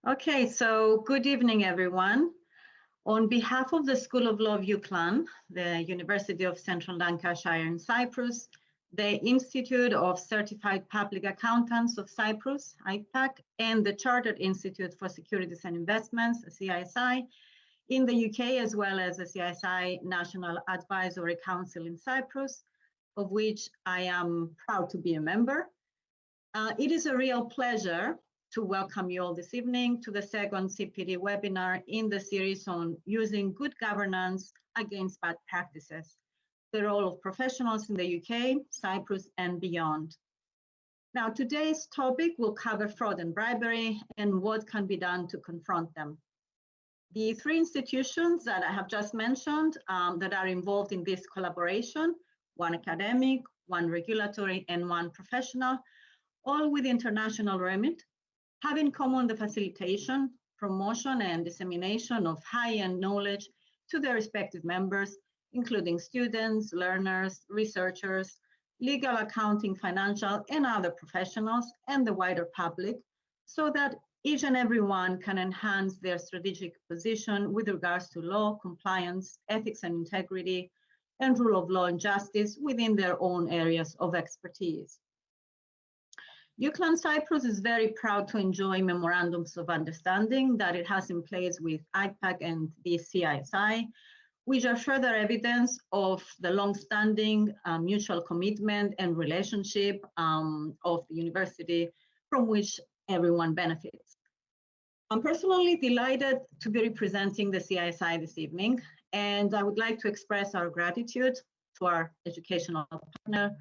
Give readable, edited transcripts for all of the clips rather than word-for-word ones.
Okay, so good evening, everyone. On behalf of the School of Law of UCLan, the University of Central Lancashire in Cyprus, the Institute of Certified Public Accountants of Cyprus, IPAC, and the Chartered Institute for Securities and Investments, CISI, in the UK, as well as the CISI National Advisory Council in Cyprus, of which I am proud to be a member. It is a real pleasure to welcome you all this evening to the second CPD webinar in the series on using good governance against bad practices, the role of professionals in the UK, Cyprus, and beyond. Now, today's topic will cover fraud and bribery and what can be done to confront them. The three institutions that I have just mentioned that are involved in this collaboration, one academic, one regulatory, and one professional, all with international remit, have in common the facilitation, promotion, and dissemination of high-end knowledge to their respective members, including students, learners, researchers, legal, accounting, financial, and other professionals, and the wider public, so that each and every one can enhance their strategic position with regards to law, compliance, ethics and integrity, and rule of law and justice within their own areas of expertise. UCLan Cyprus is very proud to enjoy memorandums of understanding that it has in place with IPAC and the CISI, which are further evidence of the long-standing mutual commitment and relationship of the university from which everyone benefits. I'm personally delighted to be representing the CISI this evening, and I would like to express our gratitude to our educational partner,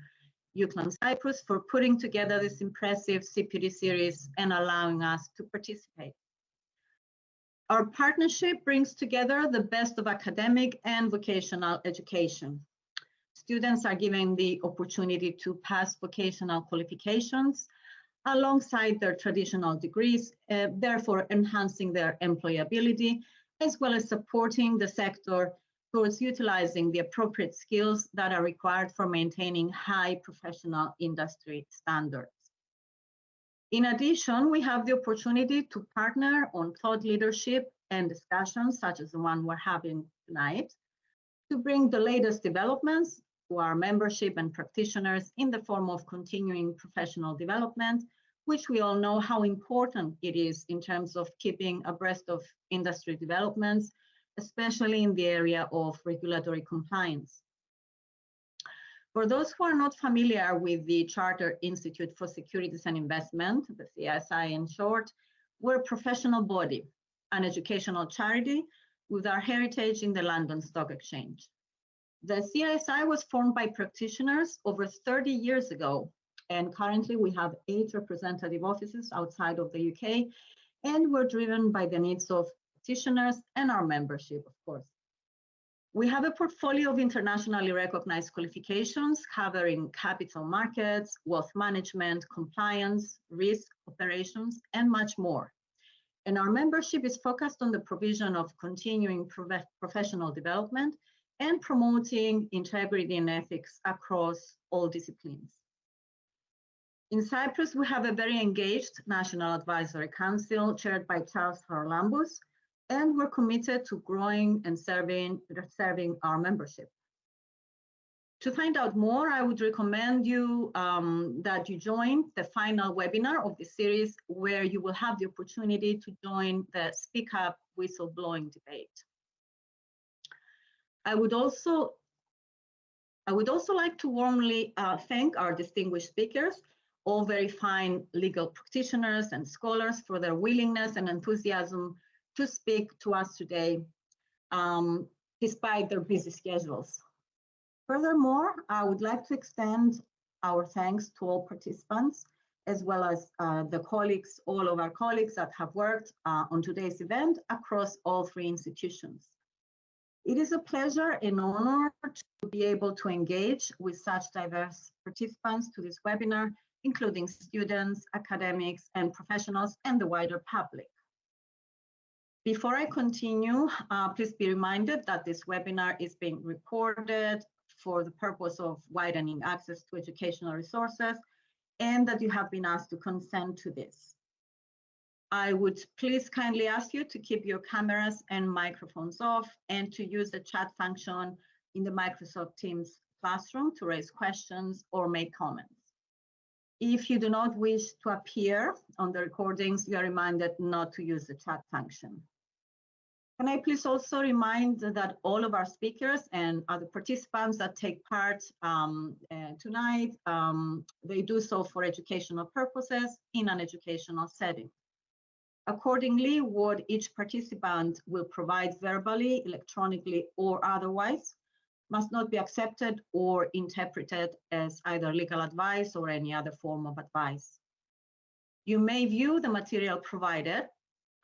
UCLan Cyprus, for putting together this impressive CPD series and allowing us to participate. Our partnership brings together the best of academic and vocational education. Students are given the opportunity to pass vocational qualifications alongside their traditional degrees, therefore enhancing their employability, as well as supporting the sector towards utilizing the appropriate skills that are required for maintaining high professional industry standards. In addition, we have the opportunity to partner on thought leadership and discussions such as the one we're having tonight to bring the latest developments to our membership and practitioners in the form of continuing professional development, which we all know how important it is in terms of keeping abreast of industry developments, especially in the area of regulatory compliance. For those who are not familiar with the Chartered Institute for Securities and Investment, the CISI in short, we're a professional body, an educational charity with our heritage in the London Stock Exchange. The CISI was formed by practitioners over 30 years ago, and currently we have 8 representative offices outside of the UK, and we're driven by the needs of practitioners and our membership, of course. We have a portfolio of internationally recognized qualifications covering capital markets, wealth management, compliance, risk, operations, and much more. And our membership is focused on the provision of continuing professional development and promoting integrity and ethics across all disciplines. In Cyprus, we have a very engaged National Advisory Council chaired by Charles Haralambous, and we're committed to growing and serving our membership. To find out more, I would recommend you that you join the final webinar of the series, where you will have the opportunity to join the Speak Up whistleblowing debate. I would also like to warmly thank our distinguished speakers, all very fine legal practitioners and scholars, for their willingness and enthusiasm to speak to us today, despite their busy schedules. Furthermore, I would like to extend our thanks to all participants, as well as the colleagues, all of our colleagues that have worked on today's event across all 3 institutions. It is a pleasure and honor to be able to engage with such diverse participants to this webinar, including students, academics, and professionals, and the wider public. Before I continue, please be reminded that this webinar is being recorded for the purpose of widening access to educational resources, and that you have been asked to consent to this. I would please kindly ask you to keep your cameras and microphones off and to use the chat function in the Microsoft Teams classroom to raise questions or make comments. If you do not wish to appear on the recordings, you are reminded not to use the chat function. Can I please also remind that all of our speakers and other participants that take part tonight, they do so for educational purposes in an educational setting. Accordingly, what each participant will provide verbally, electronically, or otherwise must not be accepted or interpreted as either legal advice or any other form of advice. You may view the material provided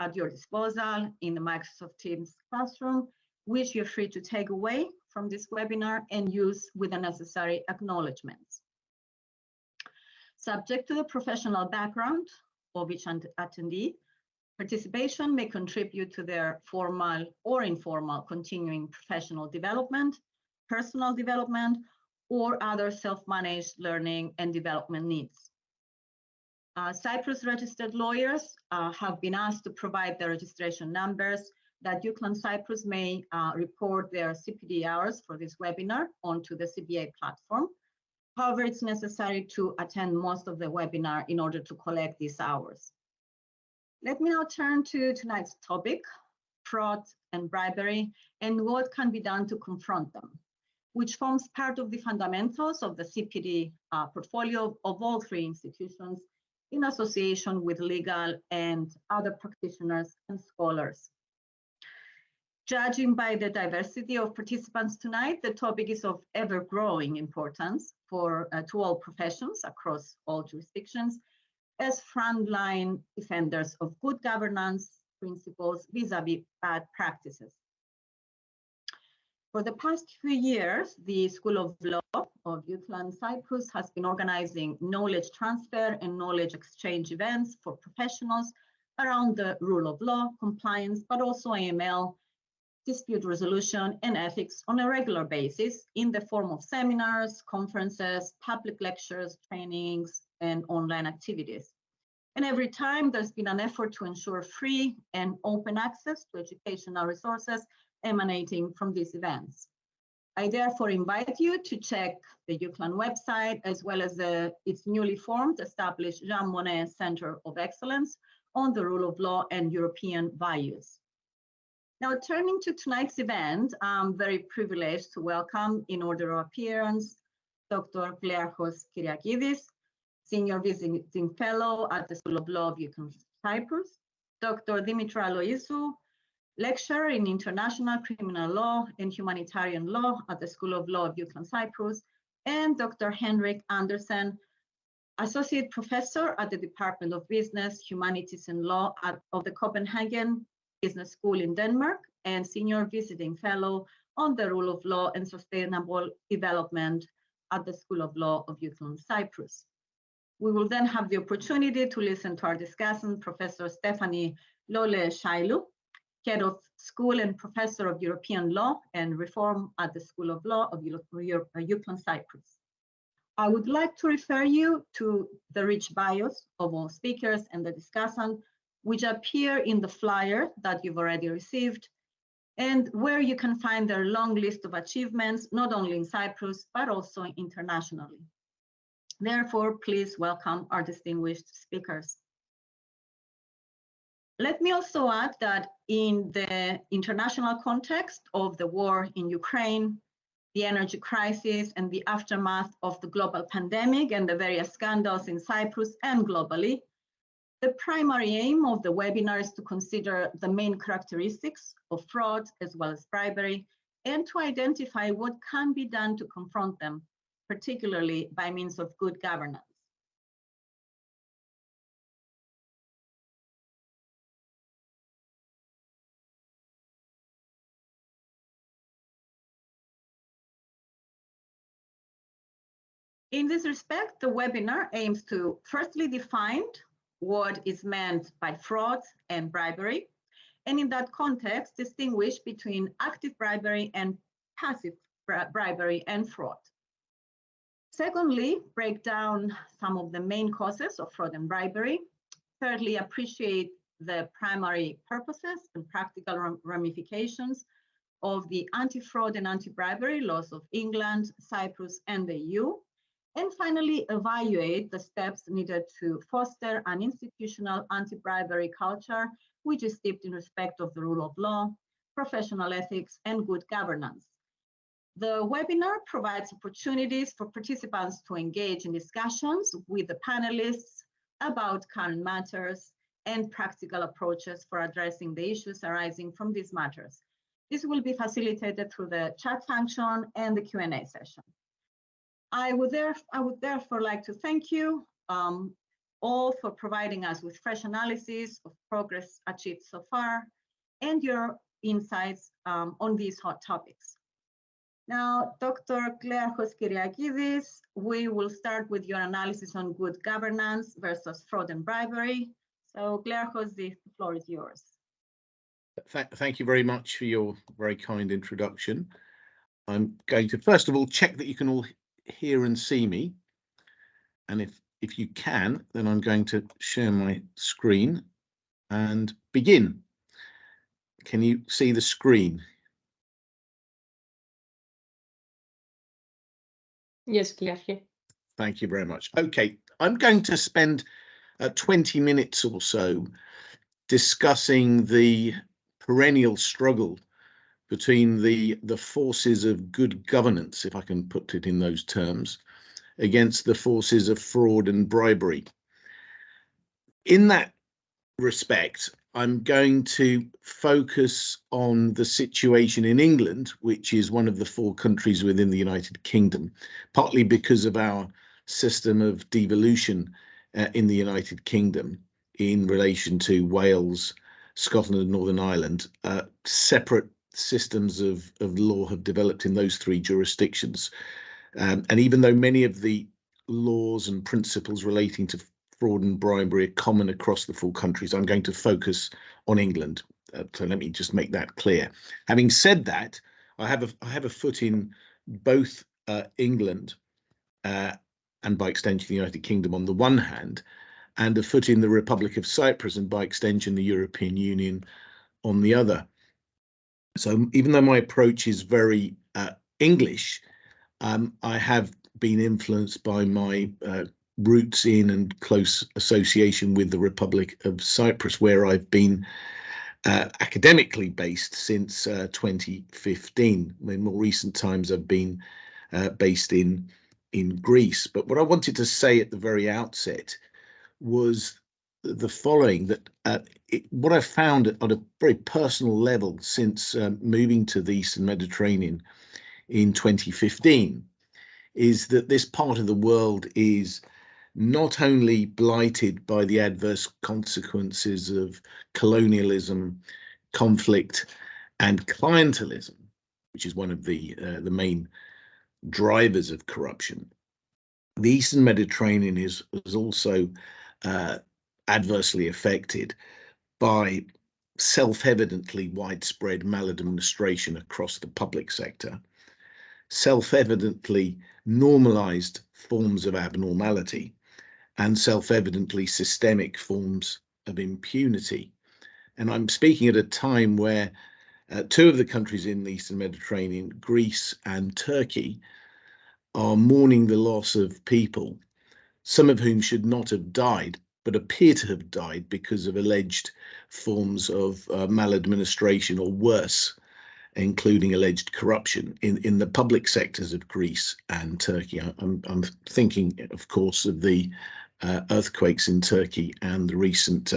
at your disposal in the Microsoft Teams classroom, which you're free to take away from this webinar and use with the necessary acknowledgements. Subject to the professional background of each attendee, participation may contribute to their formal or informal continuing professional development, personal development, or other self-managed learning and development needs. Cyprus registered lawyers have been asked to provide their registration numbers that UCLan Cyprus may report their CPD hours for this webinar onto the CBA platform. However, it's necessary to attend most of the webinar in order to collect these hours. Let me now turn to tonight's topic, fraud and bribery, and what can be done to confront them, which forms part of the fundamentals of the CPD portfolio of all three institutions in association with legal and other practitioners and scholars. Judging by the diversity of participants tonight, the topic is of ever-growing importance to all professions across all jurisdictions as frontline defenders of good governance principles vis-à-vis bad practices. For the past few years, the School of Law of UCLan Cyprus has been organizing knowledge transfer and knowledge exchange events for professionals around the rule of law, compliance, but also AML, dispute resolution, and ethics on a regular basis in the form of seminars, conferences, public lectures, trainings, and online activities. And every time there's been an effort to ensure free and open access to educational resources emanating from these events. I therefore invite you to check the UCLan website as well as its newly formed established Jean Monnet Center of Excellence on the rule of law and European values. Now, turning to tonight's event, I'm very privileged to welcome, in order of appearance, Dr. Klearchos Kyriakides, Senior Visiting Fellow at the School of Law of UCLan Cyprus, Dr. Demetra Loizou, Lecturer in International Criminal Law and Humanitarian Law at the School of Law of UCLan Cyprus, and Dr. Henrik Andersen, Associate Professor at the Department of Business, Humanities and Law of the Copenhagen Business School in Denmark, and Senior Visiting Fellow on the Rule of Law and Sustainable Development at the School of Law of UCLan Cyprus. We will then have the opportunity to listen to our discussant, Professor Stéphanie Shaelou, Head of School and Professor of European Law and Reform at the School of Law of UCLan Cyprus. I would like to refer you to the rich bios of all speakers and the discussant, which appear in the flyer that you've already received, and where you can find their long list of achievements, not only in Cyprus, but also internationally. Therefore, please welcome our distinguished speakers. Let me also add that in the international context of the war in Ukraine, the energy crisis, and the aftermath of the global pandemic and the various scandals in Cyprus and globally, the primary aim of the webinar is to consider the main characteristics of fraud as well as bribery, and to identify what can be done to confront them, particularly by means of good governance. In this respect, the webinar aims to firstly define what is meant by fraud and bribery, and in that context, distinguish between active bribery and passive bribery and fraud. Secondly, break down some of the main causes of fraud and bribery. Thirdly, appreciate the primary purposes and practical ramifications of the anti-fraud and anti-bribery laws of England, Cyprus, and the EU. And finally, evaluate the steps needed to foster an institutional anti-bribery culture, which is steeped in respect of the rule of law, professional ethics, and good governance. The webinar provides opportunities for participants to engage in discussions with the panelists about current matters and practical approaches for addressing the issues arising from these matters. This will be facilitated through the chat function and the Q&A session. I would therefore like to thank you all for providing us with fresh analysis of progress achieved so far and your insights on these hot topics. Now, Dr. Klearchos Kyriakides, we will start with your analysis on good governance versus fraud and bribery. So, Klearchos, the floor is yours. Thank you very much for your very kind introduction. I'm going to first of all check that you can all hear and see me. And if you can, then I'm going to share my screen and begin. Can you see the screen? Yes, clearly. Thank you very much. Okay, I'm going to spend 20 minutes or so discussing the perennial struggle between the forces of good governance, if I can put it in those terms, against the forces of fraud and bribery. In that respect, I'm going to focus on the situation in England, which is one of the 4 countries within the United Kingdom, partly because of our system of devolution in the United Kingdom in relation to Wales, Scotland and Northern Ireland. Separate systems of law have developed in those 3 jurisdictions. And even though many of the laws and principles relating to fraud and bribery are common across the 4 countries, I'm going to focus on England. So let me just make that clear. Having said that, I have a foot in both England and by extension the United Kingdom on the one hand, and a foot in the Republic of Cyprus and by extension the European Union on the other. So even though my approach is very English, I have been influenced by my roots in and close association with the Republic of Cyprus, where I've been academically based since 2015. In more recent times, I've been based in Greece. But what I wanted to say at the very outset was the following, that what I've found on a very personal level since moving to the Eastern Mediterranean in 2015 is that this part of the world is not only blighted by the adverse consequences of colonialism, conflict, and clientelism, which is one of the main drivers of corruption. The Eastern Mediterranean is also adversely affected by self-evidently widespread maladministration across the public sector, self-evidently normalized forms of abnormality, and self-evidently systemic forms of impunity. And I'm speaking at a time where 2 of the countries in the Eastern Mediterranean, Greece and Turkey, are mourning the loss of people, some of whom should not have died, but appear to have died because of alleged forms of maladministration or worse, including alleged corruption in the public sectors of Greece and Turkey. I'm thinking, of course, of the earthquakes in Turkey and the recent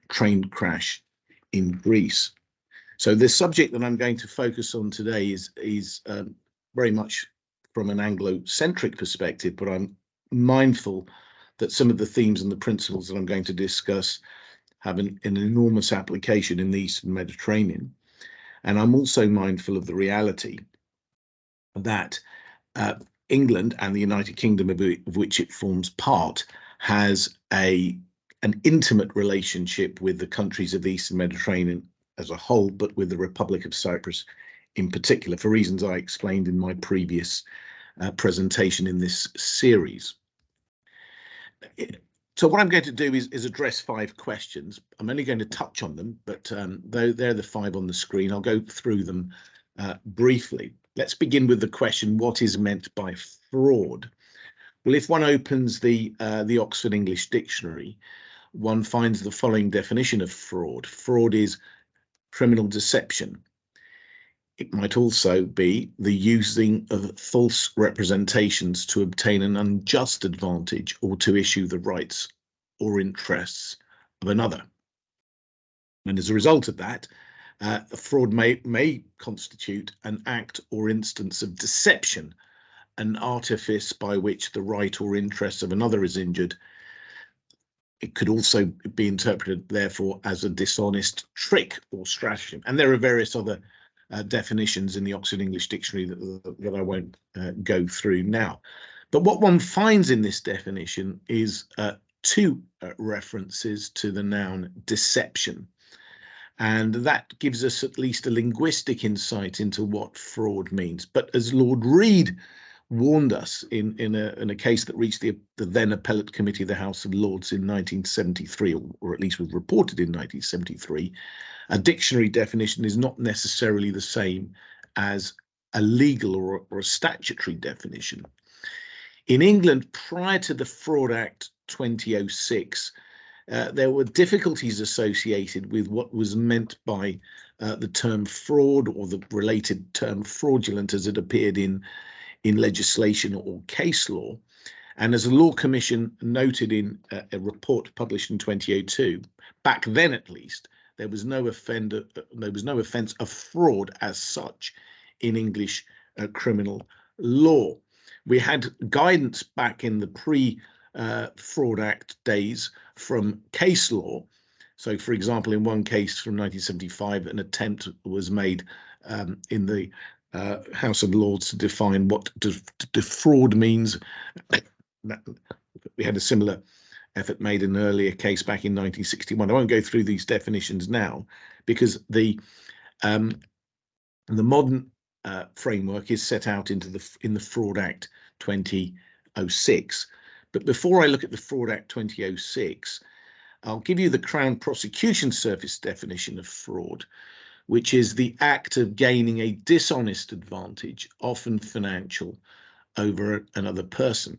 train crash in Greece. So the subject that I'm going to focus on today is very much from an Anglo-centric perspective, but I'm mindful that some of the themes and the principles that I'm going to discuss have an enormous application in the Eastern Mediterranean. And I'm also mindful of the reality that England and the United Kingdom, of which it forms part, has an intimate relationship with the countries of the Eastern Mediterranean as a whole, but with the Republic of Cyprus in particular, for reasons I explained in my previous presentation in this series. So what I'm going to do is address 5 questions. I'm only going to touch on them, but they're the 5 on the screen. I'll go through them briefly. Let's begin with the question, what is meant by fraud? Well, if one opens the Oxford English Dictionary, one finds the following definition of fraud. Fraud is criminal deception. It might also be the using of false representations to obtain an unjust advantage or to issue the rights or interests of another. And as a result of that, fraud may constitute an act or instance of deception, an artifice by which the right or interests of another is injured. It could also be interpreted, therefore, as a dishonest trick or stratagem. And there are various other definitions in the Oxford English Dictionary that I won't go through now. But what one finds in this definition is 2 references to the noun deception. And that gives us at least a linguistic insight into what fraud means. But as Lord Reid warned us in a case that reached the then Appellate Committee of the House of Lords in 1973, or at least was reported in 1973, a dictionary definition is not necessarily the same as a legal or a statutory definition. In England, prior to the Fraud Act 2006, there were difficulties associated with what was meant by the term fraud or the related term fraudulent as it appeared in legislation or case law. And as the Law Commission noted in a report published in 2002, back then at least, there was no offence of fraud as such in English criminal law. We had guidance back in the pre-Fraud Act days from case law. So, for example, in one case from 1975, an attempt was made in the House of Lords to define what defraud means. We had a similar effort made in an earlier case back in 1961. I won't go through these definitions now because the modern framework is set out in the Fraud Act 2006. But before I look at the Fraud Act 2006, I'll give you the Crown Prosecution Service definition of fraud, which is the act of gaining a dishonest advantage, often financial, over another person.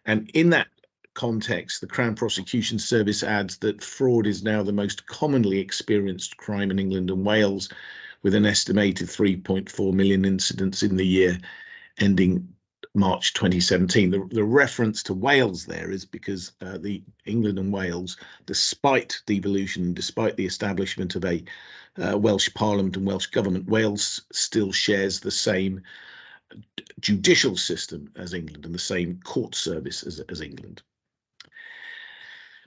And in that context, the Crown Prosecution Service adds that fraud is now the most commonly experienced crime in England and Wales, with an estimated 3.4 million incidents in the year ending March 2017. The reference to Wales there is because the England and Wales, despite devolution, despite the establishment of a Welsh Parliament and Welsh Government, Wales still shares the same judicial system as England and the same court service as England.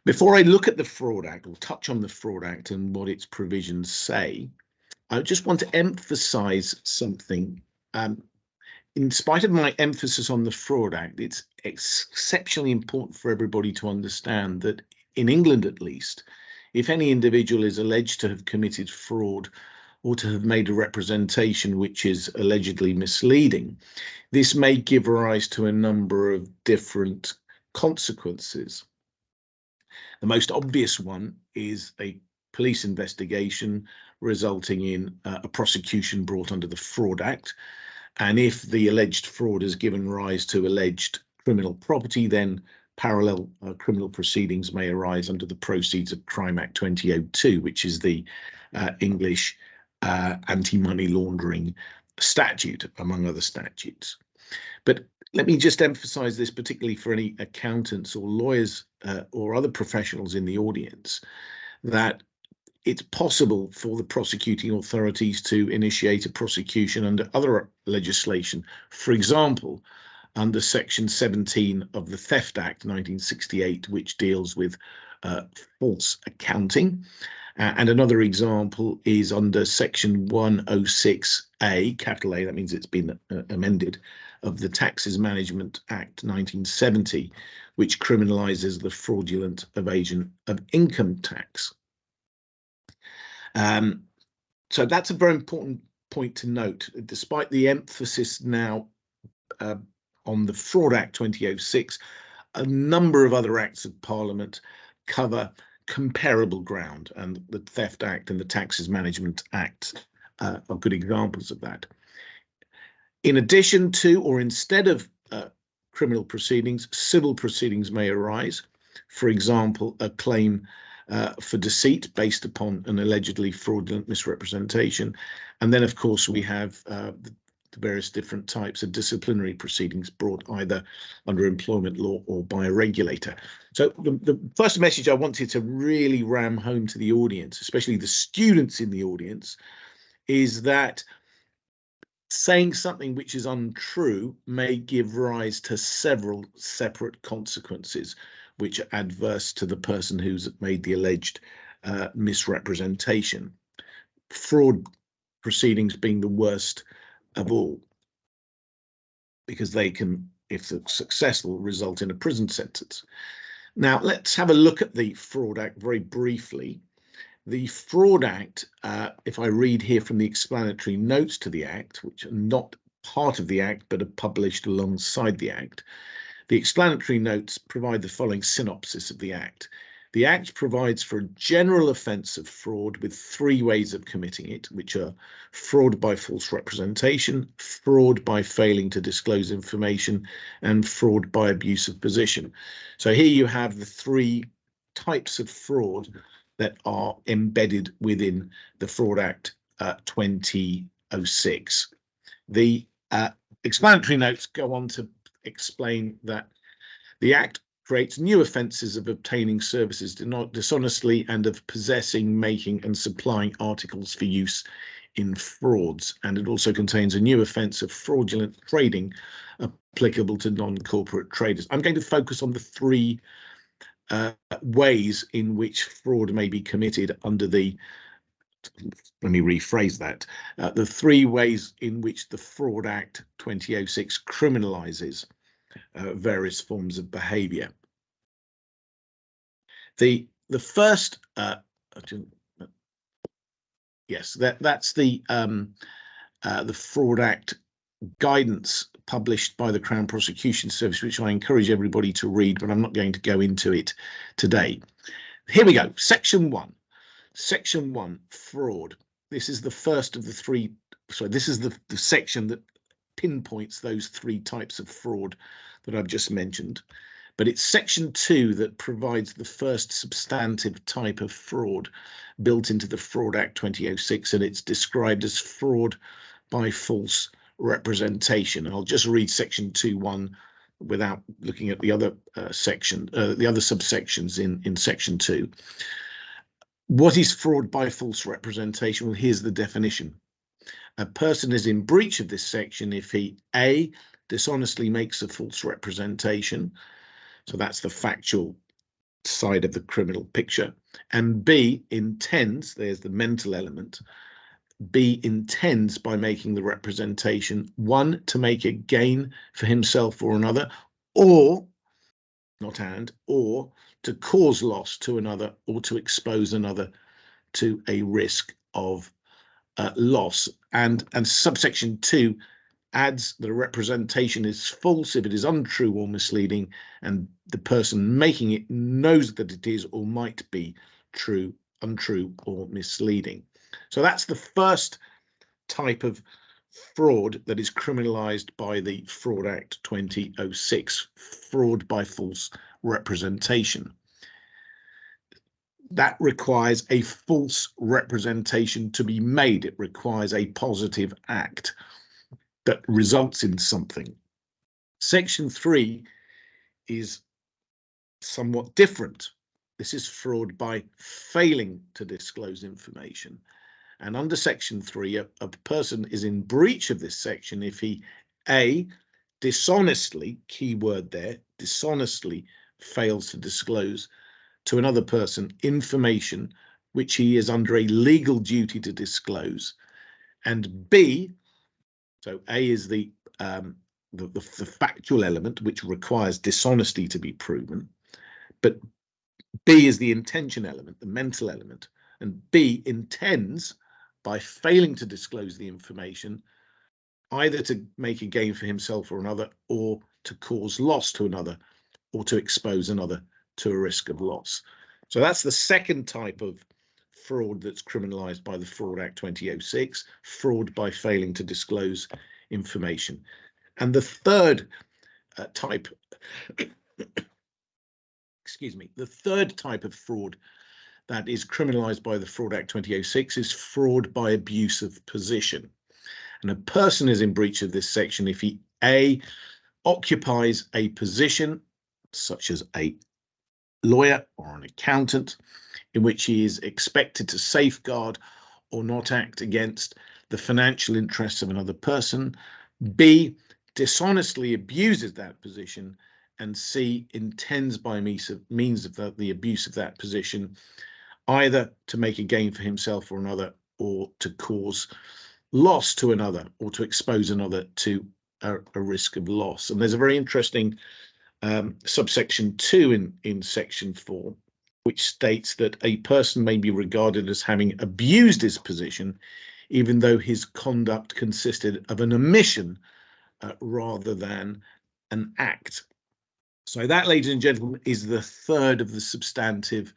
Before I look at the Fraud Act, or touch on the Fraud Act and what its provisions say, I just want to emphasise something. In spite of my emphasis on the Fraud Act, it's exceptionally important for everybody to understand that in England, at least, if any individual is alleged to have committed fraud or to have made a representation which is allegedly misleading, this may give rise to a number of different consequences. The most obvious one is a police investigation resulting in a prosecution brought under the Fraud Act. And if the alleged fraud has given rise to alleged criminal property, then parallel criminal proceedings may arise under the Proceeds of Crime Act 2002, which is the English anti-money laundering statute, among other statutes. But let me just emphasize this, particularly for any accountants or lawyers or other professionals in the audience, that it's possible for the prosecuting authorities to initiate a prosecution under other legislation. For example, under Section 17 of the Theft Act 1968, which deals with false accounting. And another example is under Section 106A, capital A, that means it's been amended, of the Taxes Management Act 1970, which criminalises the fraudulent evasion of income tax. So that's a very important point to note. Despite the emphasis now on the Fraud Act 2006, a number of other acts of Parliament cover comparable ground, and the Theft Act and the Taxes Management Act are good examples of that. In addition to or instead of criminal proceedings, civil proceedings may arise. For example, a claim for deceit based upon an allegedly fraudulent misrepresentation. And then, of course, we have the various different types of disciplinary proceedings brought either under employment law or by a regulator. So the first message I wanted to really ram home to the audience, especially the students in the audience, is that saying something which is untrue may give rise to several separate consequences which are adverse to the person who's made the alleged misrepresentation. Fraud proceedings being the worst of all, because they can, if successful, result in a prison sentence. Now, let's have a look at the Fraud Act very briefly. The Fraud Act, if I read here from the explanatory notes to the Act, which are not part of the Act but are published alongside the Act, the explanatory notes provide the following synopsis of the Act. The Act provides for a general offence of fraud with three ways of committing it, which are fraud by false representation, fraud by failing to disclose information, and fraud by abuse of position. So here you have the three types of fraud that are embedded within the Fraud Act 2006. The explanatory notes go on to explain that the Act creates new offences of obtaining services dishonestly and of possessing, making and supplying articles for use in frauds. And it also contains a new offence of fraudulent trading applicable to non-corporate traders. I'm going to focus on the three ways in which fraud may be committed under the, let me rephrase that, the three ways in which the Fraud Act 2006 criminalises various forms of behaviour. The first, yes, that's the Fraud Act guidance published by the Crown Prosecution Service, which I encourage everybody to read, but I'm not going to go into it today. Here we go. Section 1. Section 1, fraud. This is the first of the three, sorry, this is the section that pinpoints those three types of fraud that I've just mentioned. But it's section 2 that provides the first substantive type of fraud built into the Fraud Act 2006, and it's described as fraud by false representation. I'll just read section 2.1 without looking at the other the other subsections in section 2. What is fraud by false representation? Well, here's the definition. A person is in breach of this section if he A, dishonestly makes a false representation, so that's the factual side of the criminal picture, and B, intends, there's the mental element, B, intends by making the representation, 1, to make a gain for himself or another, or, not and, or to cause loss to another, or to expose another to a risk of loss. And subsection 2 adds the representation is false if it is untrue or misleading, and the person making it knows that it is or might be true, untrue or misleading. So that's the first type of fraud that is criminalised by the Fraud Act 2006, fraud by false representation. That requires a false representation to be made. It requires a positive act that results in something. Section 3 is somewhat different. This is fraud by failing to disclose information. And under section 3, a person is in breach of this section if he A, dishonestly, key word there, dishonestly fails to disclose to another person information which he is under a legal duty to disclose, and B, so A is the factual element which requires dishonesty to be proven, but B is the intention element, the mental element, and B intends by failing to disclose the information either to make a gain for himself or another, or to cause loss to another, or to expose another to a risk of loss. So that's the second type of fraud that's criminalised by the Fraud Act 2006, fraud by failing to disclose information. And the third type, excuse me, the third type of fraud that is criminalised by the Fraud Act 2006 is fraud by abuse of position. And a person is in breach of this section if he A, occupies a position such as a lawyer or an accountant in which he is expected to safeguard or not act against the financial interests of another person, B, dishonestly abuses that position, and C, intends by means of the abuse of that position either to make a gain for himself or another, or to cause loss to another, or to expose another to a risk of loss. And there's a very interesting subsection 2 in section 4, which states that a person may be regarded as having abused his position, even though his conduct consisted of an omission rather than an act. So that, ladies and gentlemen, is the third of the substantive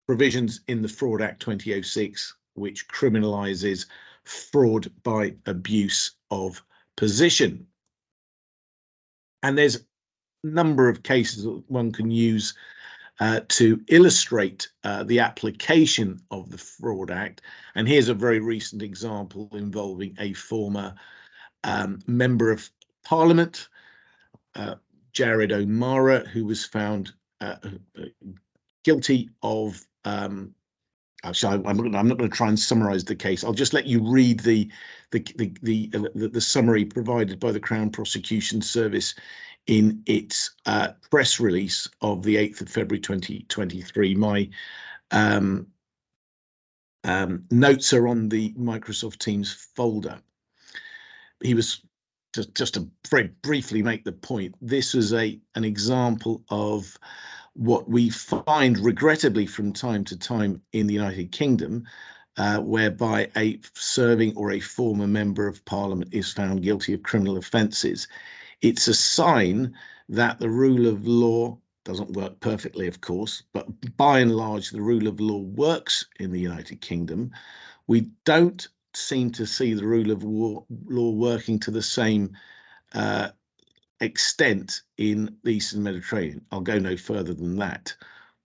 provisions in the Fraud Act 2006, which criminalises fraud by abuse of position. And there's a number of cases that one can use to illustrate the application of the Fraud Act. And here's a very recent example involving a former member of Parliament, Jared O'Mara, who was found guilty of actually, I'm not going to try and summarise the case. I'll just let you read the summary provided by the Crown Prosecution Service in its press release of the 8th of February 2023. My notes are on the Microsoft Teams folder. He was just to very briefly make the point. This was an example of what we find regrettably from time to time in the United Kingdom, whereby a serving or a former member of Parliament is found guilty of criminal offences. It's a sign that the rule of law doesn't work perfectly, of course, but by and large, the rule of law works in the United Kingdom. We don't seem to see the rule of law working to the same extent in the Eastern Mediterranean. I'll go no further than that.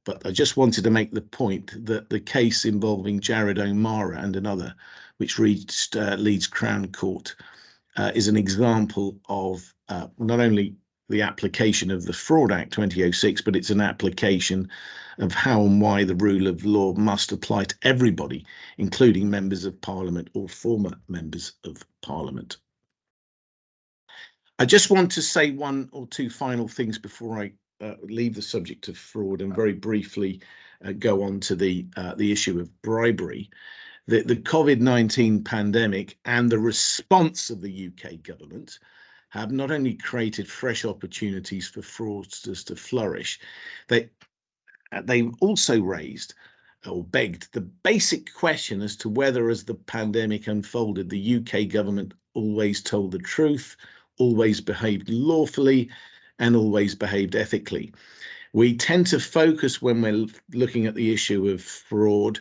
But I just wanted to make the point that the case involving Jared O'Mara and another, which reached Leeds Crown Court, is an example of not only the application of the Fraud Act 2006, but it's an application of how and why the rule of law must apply to everybody, including members of Parliament or former members of Parliament. I just want to say one or two final things before I leave the subject of fraud and very briefly go on to the issue of bribery. The COVID-19 pandemic and the response of the UK government have not only created fresh opportunities for fraudsters to flourish, they've also raised or begged the basic question as to whether, as the pandemic unfolded, the UK government always told the truth, always behaved lawfully, and always behaved ethically. We tend to focus, when we're looking at the issue of fraud,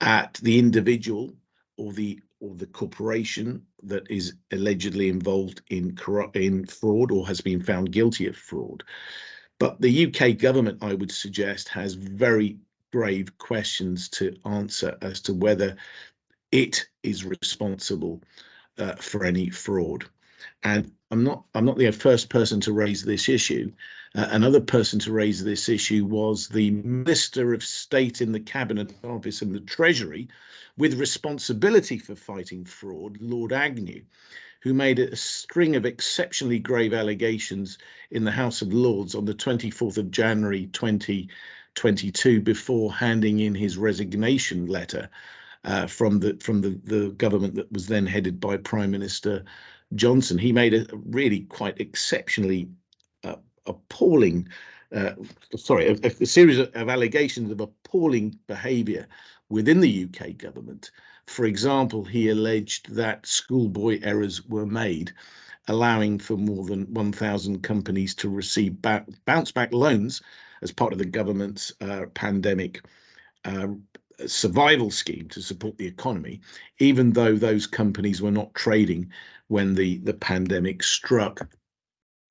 at the individual or the corporation that is allegedly involved in fraud or has been found guilty of fraud. But the UK government, I would suggest, has very grave questions to answer as to whether it is responsible for any fraud. And I'm not the first person to raise this issue. Another person to raise this issue was the Minister of State in the Cabinet Office and the Treasury, with responsibility for fighting fraud, Lord Agnew, who made a string of exceptionally grave allegations in the House of Lords on the 24th of January 2022 before handing in his resignation letter from the government that was then headed by Prime Minister Johnson. He made a really quite exceptionally appalling, a series of allegations of appalling behaviour within the UK government. For example, he alleged that schoolboy errors were made allowing for more than 1,000 companies to receive bounce-back loans as part of the government's pandemic survival scheme to support the economy, even though those companies were not trading when the pandemic struck.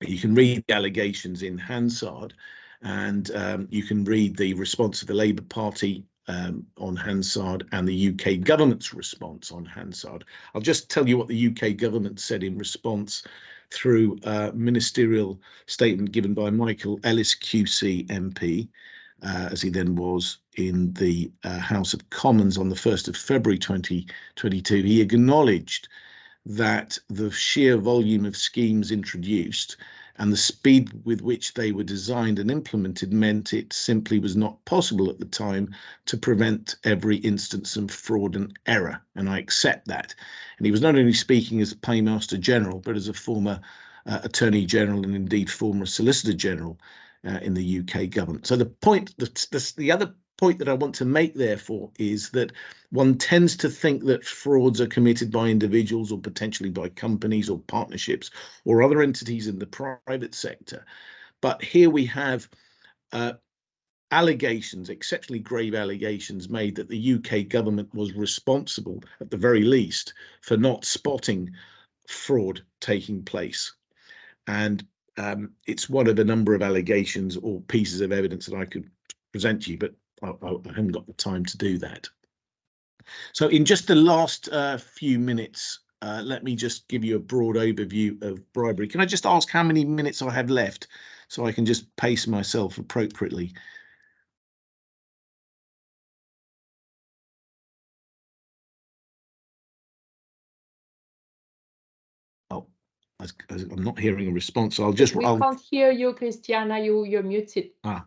You can read the allegations in Hansard, and you can read the response of the Labour Party on Hansard and the UK government's response on Hansard. I'll just tell you what the UK government said in response through a ministerial statement given by Michael Ellis QC MP, as he then was in the House of Commons on the 1st of February 2022. He acknowledged that the sheer volume of schemes introduced and the speed with which they were designed and implemented meant it simply was not possible at the time to prevent every instance of fraud and error. And I accept that. And he was not only speaking as a Paymaster General, but as a former Attorney General and indeed former Solicitor General in the UK government. So the point, the other point that I want to make, therefore, is that one tends to think that frauds are committed by individuals or potentially by companies or partnerships or other entities in the private sector. But here we have allegations, exceptionally grave allegations made that the UK government was responsible, at the very least, for not spotting fraud taking place. And it's one of a number of allegations or pieces of evidence that I could present to you, but I haven't got the time to do that. So in just the last few minutes, let me just give you a broad overview of bribery. Can I just ask how many minutes I have left so I can just pace myself appropriately? Oh, I'm not hearing a response, so We can't hear you, Christiana. You're muted. Ah.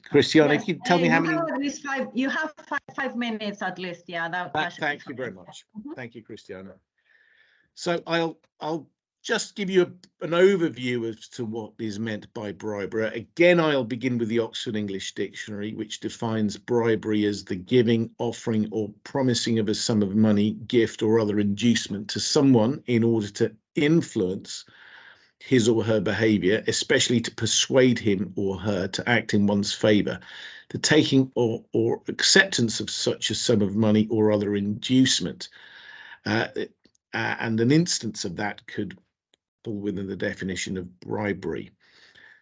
Christiana, Yes. Can you tell me how many? At least you have five minutes at least. Yeah, that should Thank be you very much. Mm-hmm. Thank you, Christiana. So I'll just give you an overview as to what is meant by bribery. Again, I'll begin with the Oxford English Dictionary, which defines bribery as the giving, offering, or promising of a sum of money, gift, or other inducement to someone in order to influence his or her behavior, especially to persuade him or her to act in one's favor. The taking or acceptance of such a sum of money or other inducement. And an instance of that could fall within the definition of bribery.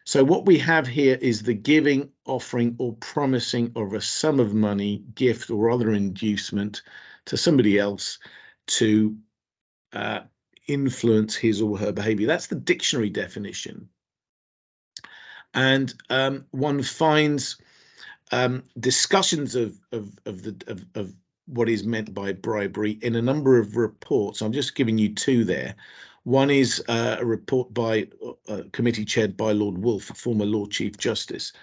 So what we have here is the giving, offering, or promising of a sum of money, gift, or other inducement to somebody else to influence his or her behavior. That's the dictionary definition. And one finds discussions of what is meant by bribery in a number of reports. I'm just giving you two there. One is a report by a committee chaired by Lord Wolfe, former Lord Chief Justice,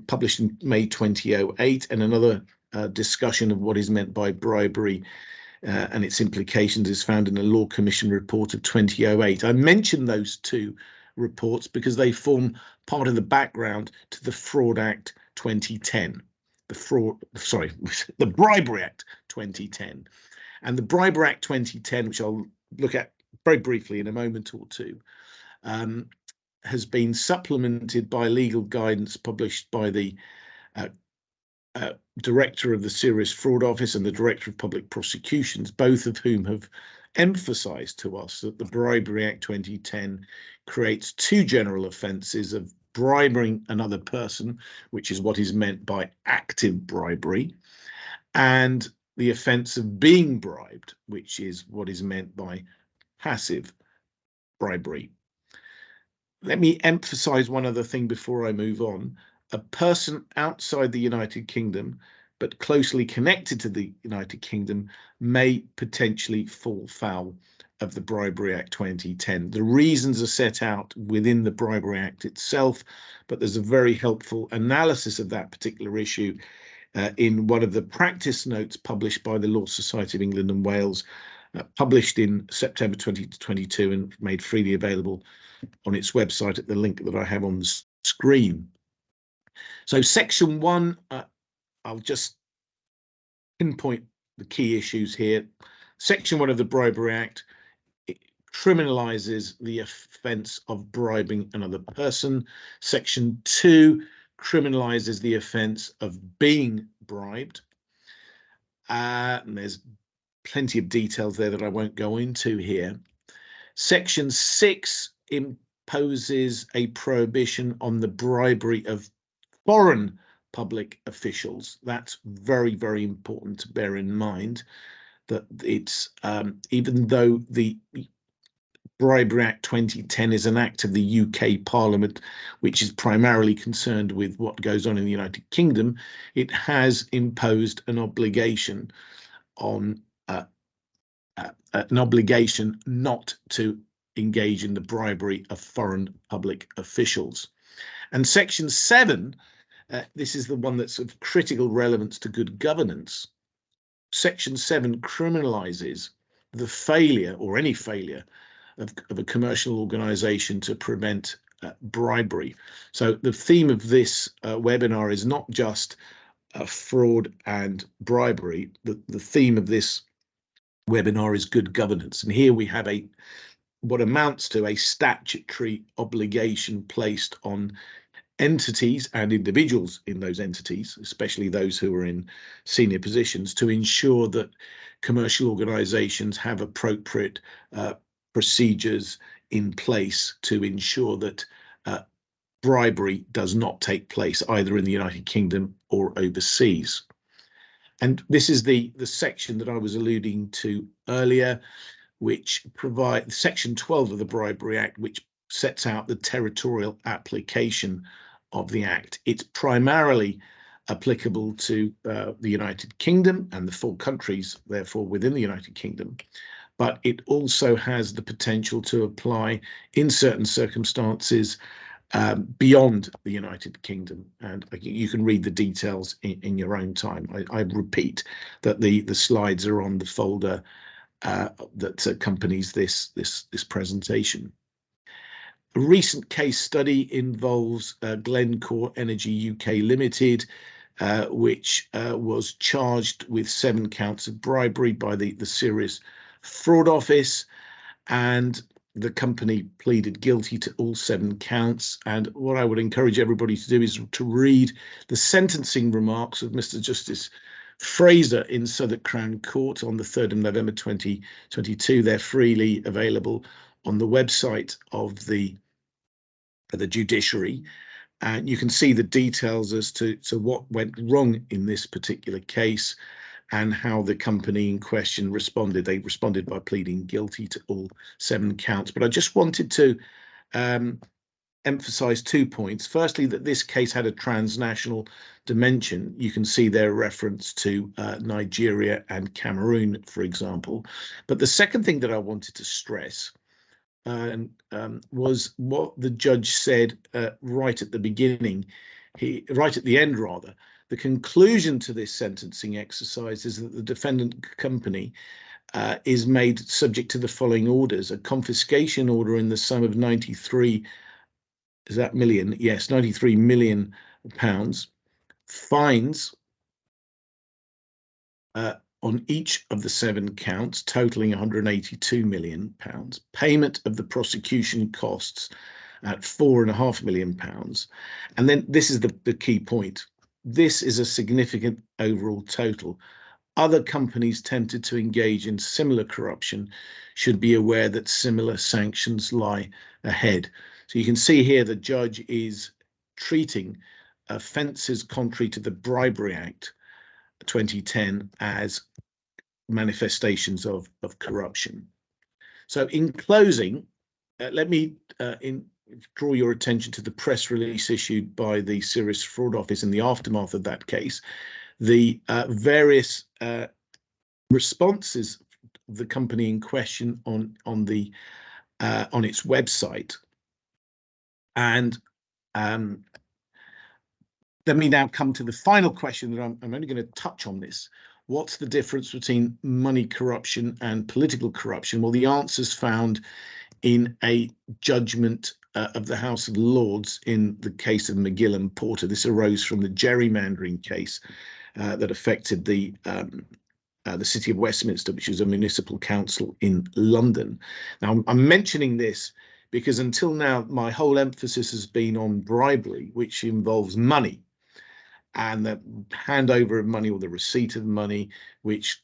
published in May 2008, and another discussion of what is meant by bribery and its implications is found in a Law Commission report of 2008. I mention those two reports because they form part of the background to the Fraud Act 2010. The Bribery Act 2010. And the Bribery Act 2010, which I'll look at very briefly in a moment or two, has been supplemented by legal guidance published by the Director of the Serious Fraud Office and the Director of Public Prosecutions, both of whom have emphasised to us that the Bribery Act 2010 creates two general offences of bribing another person, which is what is meant by active bribery, and the offence of being bribed, which is what is meant by passive bribery. Let me emphasise one other thing before I move on. A person outside the United Kingdom, but closely connected to the United Kingdom, may potentially fall foul of the Bribery Act 2010. The reasons are set out within the Bribery Act itself, but there's a very helpful analysis of that particular issue in one of the practice notes published by the Law Society of England and Wales, published in September 2022 and made freely available on its website at the link that I have on the screen. So section 1, I'll just pinpoint the key issues here. Section 1 of the Bribery Act criminalizes the offence of bribing another person. Section 2 criminalizes the offence of being bribed. And there's plenty of details there that I won't go into here. Section 6 imposes a prohibition on the bribery of foreign public officials. That's very, very important to bear in mind, that it's even though the Bribery Act 2010 is an act of the UK Parliament, which is primarily concerned with what goes on in the United Kingdom, it has imposed an obligation on not to engage in the bribery of foreign public officials. And Section 7, this is the one that's of critical relevance to good governance. Section 7 criminalizes the failure, or any failure, of a commercial organization to prevent bribery. So the theme of this webinar is not just fraud and bribery. The theme of this webinar is good governance. And here we have what amounts to a statutory obligation placed on entities and individuals in those entities, especially those who are in senior positions, to ensure that commercial organizations have appropriate procedures in place to ensure that bribery does not take place either in the United Kingdom or overseas. And this is the section that I was alluding to earlier, which provides Section 12 of the Bribery Act, which sets out the territorial application of the Act. It's primarily applicable to the United Kingdom and the 4 countries, therefore, within the United Kingdom. But it also has the potential to apply in certain circumstances beyond the United Kingdom. And you can read the details in your own time. I repeat that the slides are on the folder that accompanies this presentation. A recent case study involves Glencore Energy UK Limited, which was charged with 7 counts of bribery by the Serious Fraud Office, and the company pleaded guilty to all 7 counts. And what I would encourage everybody to do is to read the sentencing remarks of Mr. Justice Fraser in Southwark Crown Court on the 3rd of November 2022. They're freely available on the website of the judiciary, and you can see the details as to what went wrong in this particular case and how the company in question responded. They responded by pleading guilty to all 7 counts. But I just wanted to emphasize 2 points. Firstly, that this case had a transnational dimension. You can see their reference to Nigeria and Cameroon, for example. But the second thing that I wanted to stress was what the judge said right at the beginning, right at the end rather. The conclusion to this sentencing exercise is that the defendant company is made subject to the following orders: a confiscation order in the sum of 93, is that million? Yes, 93 million pounds, fines on each of the 7 counts, totaling 182 million pounds, payment of the prosecution costs at 4.5 million pounds. And then this is the key point. This is a significant overall total. Other companies tempted to engage in similar corruption should be aware that similar sanctions lie ahead. So you can see here the judge is treating offences contrary to the Bribery Act 2010 as manifestations of corruption. So in closing, let me draw your attention to the press release issued by the Serious Fraud Office in the aftermath of that case, the various responses of the company in question on its website, and let me now come to the final question that I'm only going to touch on this. What's the difference between money corruption and political corruption? Well, the answer's found in a judgment of the House of Lords in the case of McGill and Porter. This arose from the gerrymandering case that affected the the City of Westminster, which is a municipal council in London. Now, I'm mentioning this because until now, my whole emphasis has been on bribery, which involves money and the handover of money or the receipt of money, which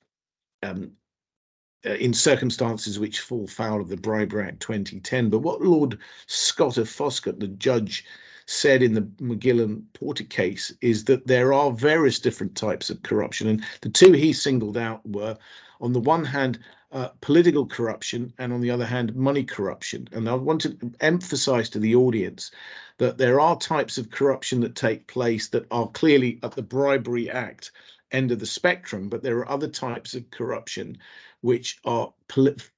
in circumstances which fall foul of the Bribery Act 2010. But what Lord Scott of Foscott, the judge, said in the McGillan-Porter case is that there are various different types of corruption. And the two he singled out were, on the one hand, political corruption, and on the other hand, money corruption. And I want to emphasize to the audience that there are types of corruption that take place that are clearly at the Bribery Act end of the spectrum, but there are other types of corruption which are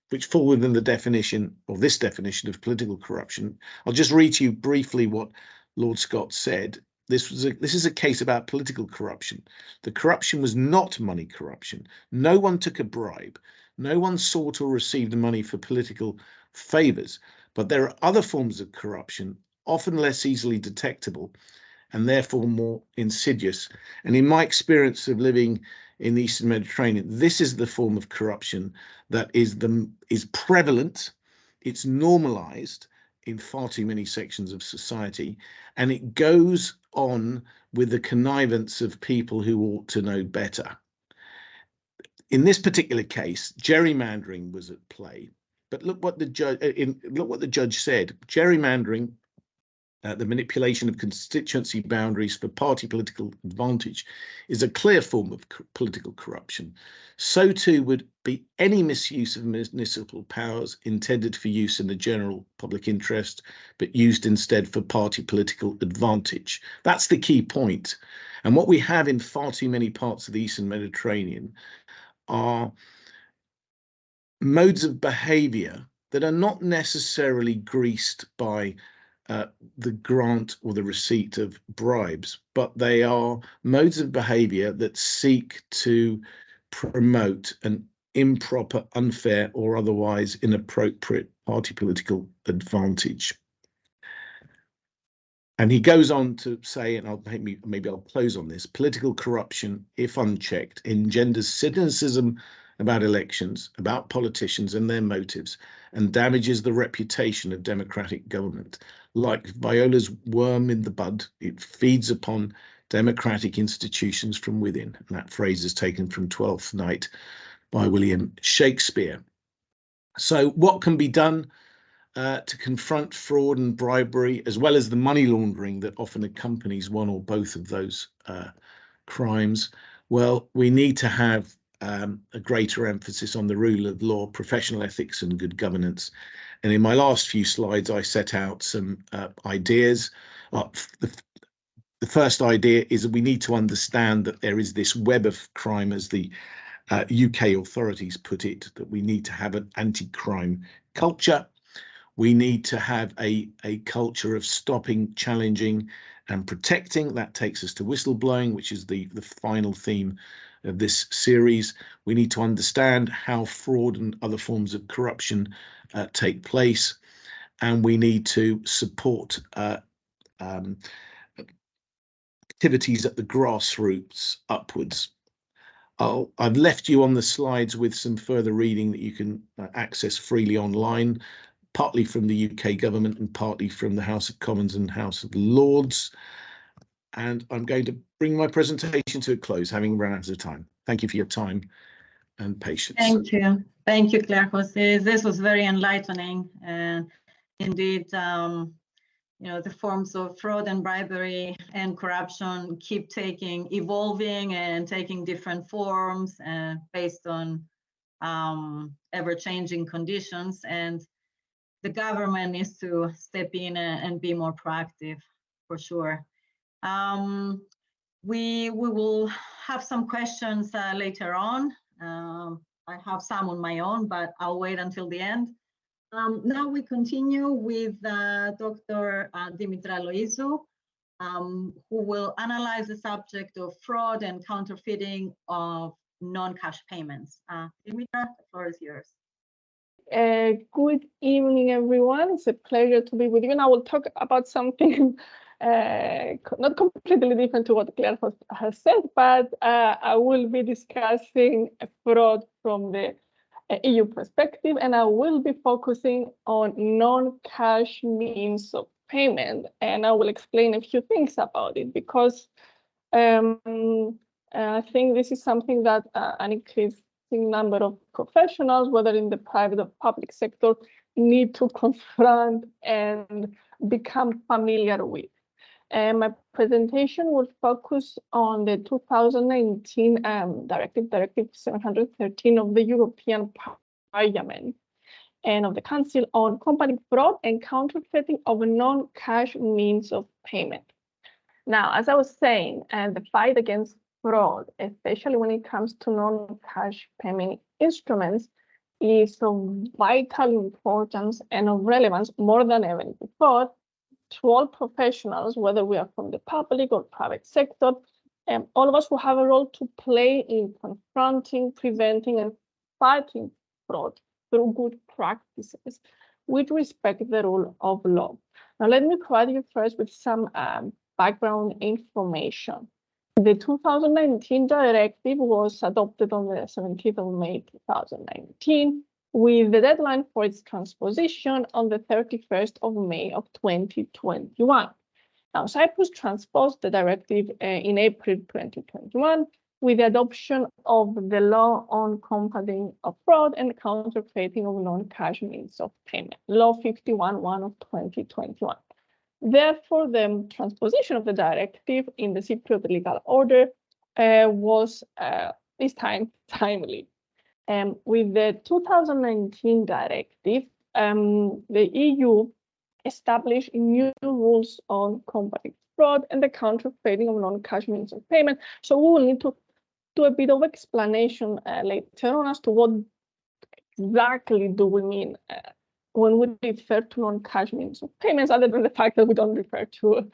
which fall within the definition, or this definition, of political corruption. I'll just read to you briefly what Lord Scott said. This is a case about political corruption. The corruption was not money corruption. No one took a bribe. No one sought or received money for political favors. But there are other forms of corruption, often less easily detectable and therefore more insidious. And in my experience of living in the Eastern Mediterranean, this is the form of corruption that is prevalent, it's normalized in far too many sections of society, and it goes on with the connivance of people who ought to know better. In this particular case, gerrymandering was at play, but look what the judge said. Gerrymandering, the manipulation of constituency boundaries for party political advantage, is a clear form of political corruption. So too would be any misuse of municipal powers intended for use in the general public interest, but used instead for party political advantage. That's the key point. And what we have in far too many parts of the Eastern Mediterranean are modes of behavior that are not necessarily greased by the grant or the receipt of bribes, but they are modes of behavior that seek to promote an improper, unfair, or otherwise inappropriate party political advantage. And he goes on to say, and maybe I'll close on this: political corruption, if unchecked, engenders cynicism about elections, about politicians and their motives, and damages the reputation of democratic government. Like Viola's worm in the bud, it feeds upon democratic institutions from within. And that phrase is taken from Twelfth Night by William Shakespeare. So what can be done to confront fraud and bribery, as well as the money laundering that often accompanies one or both of those crimes? Well, we need to have a greater emphasis on the rule of law, professional ethics and good governance. And in my last few slides, I set out some ideas. The first idea is that we need to understand that there is this web of crime, as the UK authorities put it, that we need to have an anti-crime culture. We need to have a culture of stopping, challenging and protecting. That takes us to whistleblowing, which is the final theme of this series. We need to understand how fraud and other forms of corruption take place, and we need to support activities at the grassroots upwards. I've left you on the slides with some further reading that you can access freely online, partly from the UK government and partly from the House of Commons and House of Lords. And I'm going to bring my presentation to a close, having run out of time. Thank you for your time and patience. Thank you. Thank you, Klearchos. This was very enlightening. And indeed, you know, the forms of fraud and bribery and corruption keep evolving and taking different forms based on ever-changing conditions. And the government needs to step in and be more proactive, for sure. We will have some questions later on. I have some on my own, but I'll wait until the end. Now we continue with Dr. Demetra Loizou, who will analyze the subject of fraud and counterfeiting of non-cash payments. Demetra, the floor is yours. Good evening, everyone. It's a pleasure to be with you. And I will talk about something not completely different to what Klearchos has said, but I will be discussing fraud from the EU perspective, and I will be focusing on non-cash means of payment, and I will explain a few things about it because I think this is something that an increasing number of professionals, whether in the private or public sector, need to confront and become familiar with. My presentation will focus on the 2019 Directive 713 of the European Parliament and of the Council on combating fraud and counterfeiting of non-cash means of payment. Now, as I was saying, the fight against fraud, especially when it comes to non-cash payment instruments, is of vital importance and of relevance more than ever before to all professionals, whether we are from the public or private sector, and all of us who have a role to play in confronting, preventing, and fighting fraud through good practices with respect to the rule of law. Now, let me provide you first with some background information. The 2019 directive was adopted on the 17th of May 2019, with the deadline for its transposition on the 31st of May of 2021. Now, Cyprus transposed the directive in April 2021 with the adoption of the law on combating of fraud and counterfeiting of non-cash means of payment, Law 51/1 of 2021. Therefore, the transposition of the directive in the Cypriot legal order was this time timely. With the 2019 directive, the EU established new rules on combating fraud and the counterfeiting of non-cash means of payment. So we will need to do a bit of explanation later on as to what exactly do we mean when we refer to non-cash means of payments, other than the fact that we don't refer to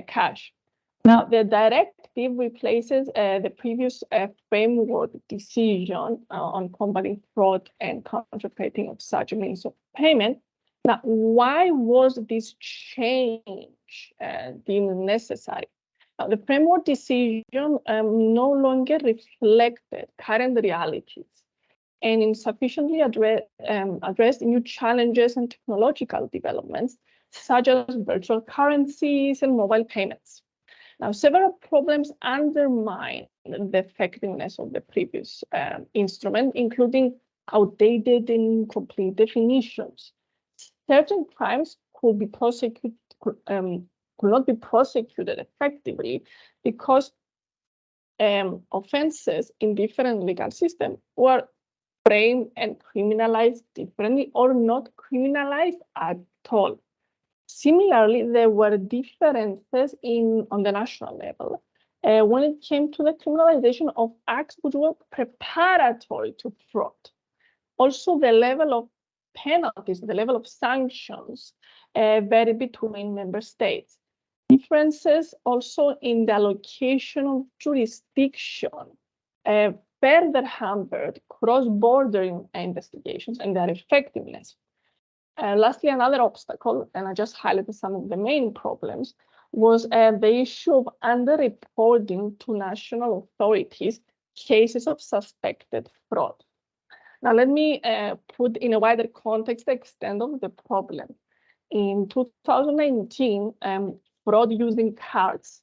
cash. Now, the directive replaces the previous framework decision on combating fraud and counterfeiting of such means of payment. Now, why was this change deemed necessary? Now, the framework decision no longer reflected current realities and insufficiently addressed new challenges and technological developments, such as virtual currencies and mobile payments. Now, several problems undermine the effectiveness of the previous instrument, including outdated and incomplete definitions. Certain crimes could not be prosecuted effectively because offenses in different legal systems were framed and criminalized differently or not criminalized at all. Similarly, there were differences on the national level when it came to the criminalization of acts which were preparatory to fraud. Also, the level of penalties, the level of sanctions vary between member states. Differences also in the allocation of jurisdiction further hampered cross-border investigations and their effectiveness. Lastly, another obstacle, and I just highlighted some of the main problems, was the issue of underreporting to national authorities cases of suspected fraud. Now, let me put in a wider context the extent of the problem. In 2019, fraud using cards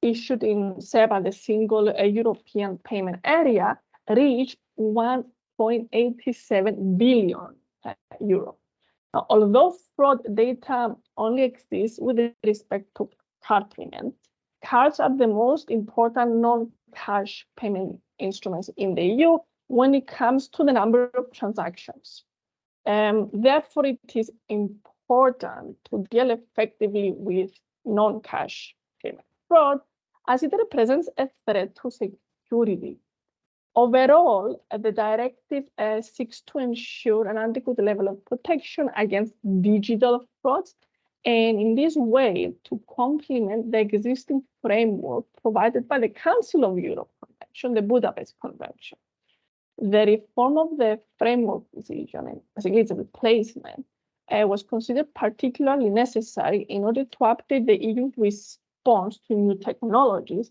issued in SEPA, the single European payment area, reached 1.87 billion euro. Now, although fraud data only exists with respect to card payment, cards are the most important non-cash payment instruments in the EU when it comes to the number of transactions. Therefore, it is important to deal effectively with non-cash payment fraud, as it represents a threat to security. Overall, the directive seeks to ensure an adequate level of protection against digital frauds, and in this way to complement the existing framework provided by the Council of Europe Convention, the Budapest Convention. The reform of the framework decision, and basically its replacement, was considered particularly necessary in order to update the EU's response to new technologies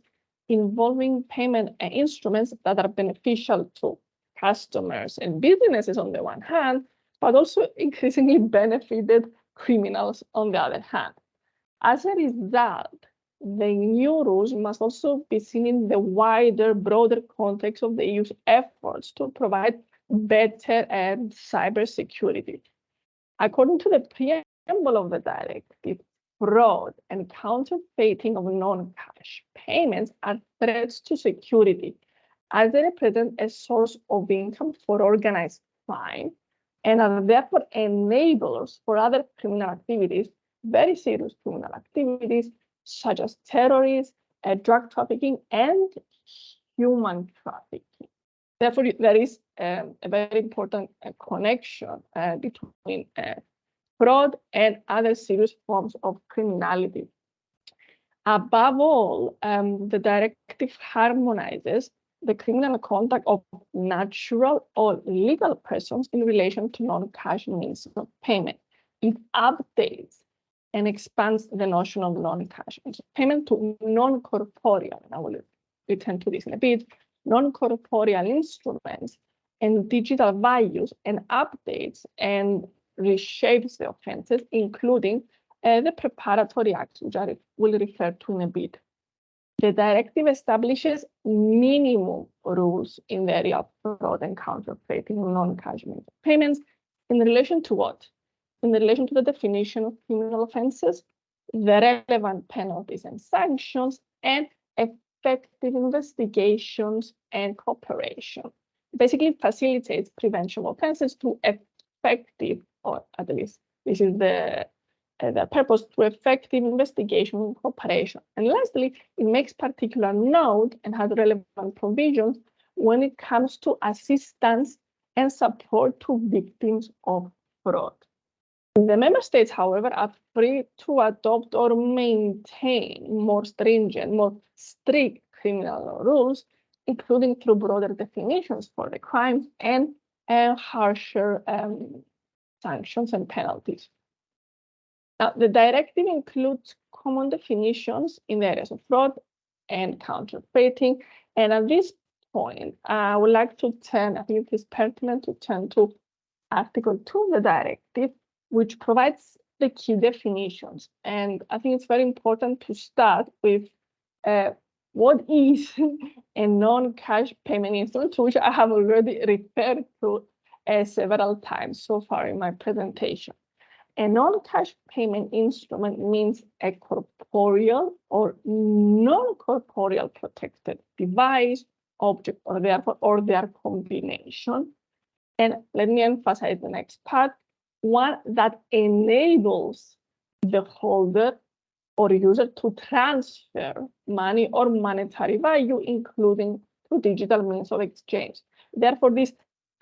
involving payment instruments that are beneficial to customers and businesses on the one hand, but also increasingly benefited criminals on the other hand. As a result, the new rules must also be seen in the wider, broader context of the EU's efforts to provide better cybersecurity. According to the preamble of the directive, fraud and counterfeiting of non-cash payments are threats to security, as they represent a source of income for organized crime and are therefore enablers for other criminal activities, very serious criminal activities, such as terrorism, drug trafficking, and human trafficking. Therefore, there is a very important connection between fraud and other serious forms of criminality. Above all, the directive harmonizes the criminal conduct of natural or legal persons in relation to non-cash means of payment. It updates and expands the notion of non-cash means of payment to non-corporeal, and I will return to this in a bit, non-corporeal instruments and digital values, and updates and reshapes the offenses, including the preparatory acts, which I will refer to in a bit. The directive establishes minimum rules in the area of fraud and counterfeiting non-cash means of payments in relation to what? In relation to the definition of criminal offenses, the relevant penalties and sanctions, and effective investigations and cooperation. Basically, facilitates prevention of offenses to effective, or at least this is the purpose, to effective investigation and cooperation. And lastly, it makes particular note and has relevant provisions when it comes to assistance and support to victims of fraud. The member states, however, are free to adopt or maintain more stringent, more strict criminal rules, including through broader definitions for the crimes and harsher sanctions and penalties. Now, the directive includes common definitions in the areas of fraud and counterfeiting. And at this point, I would like to turn, I think it is pertinent to turn to Article 2 of the directive, which provides the key definitions. And I think it's very important to start with what is a non-cash payment instrument, to which I have already referred to several times so far in my presentation. A non-cash payment instrument means a corporeal or non-corporeal protected device, object, or their combination. And let me emphasize the next part, one that enables the holder or user to transfer money or monetary value, including through digital means of exchange. Therefore, this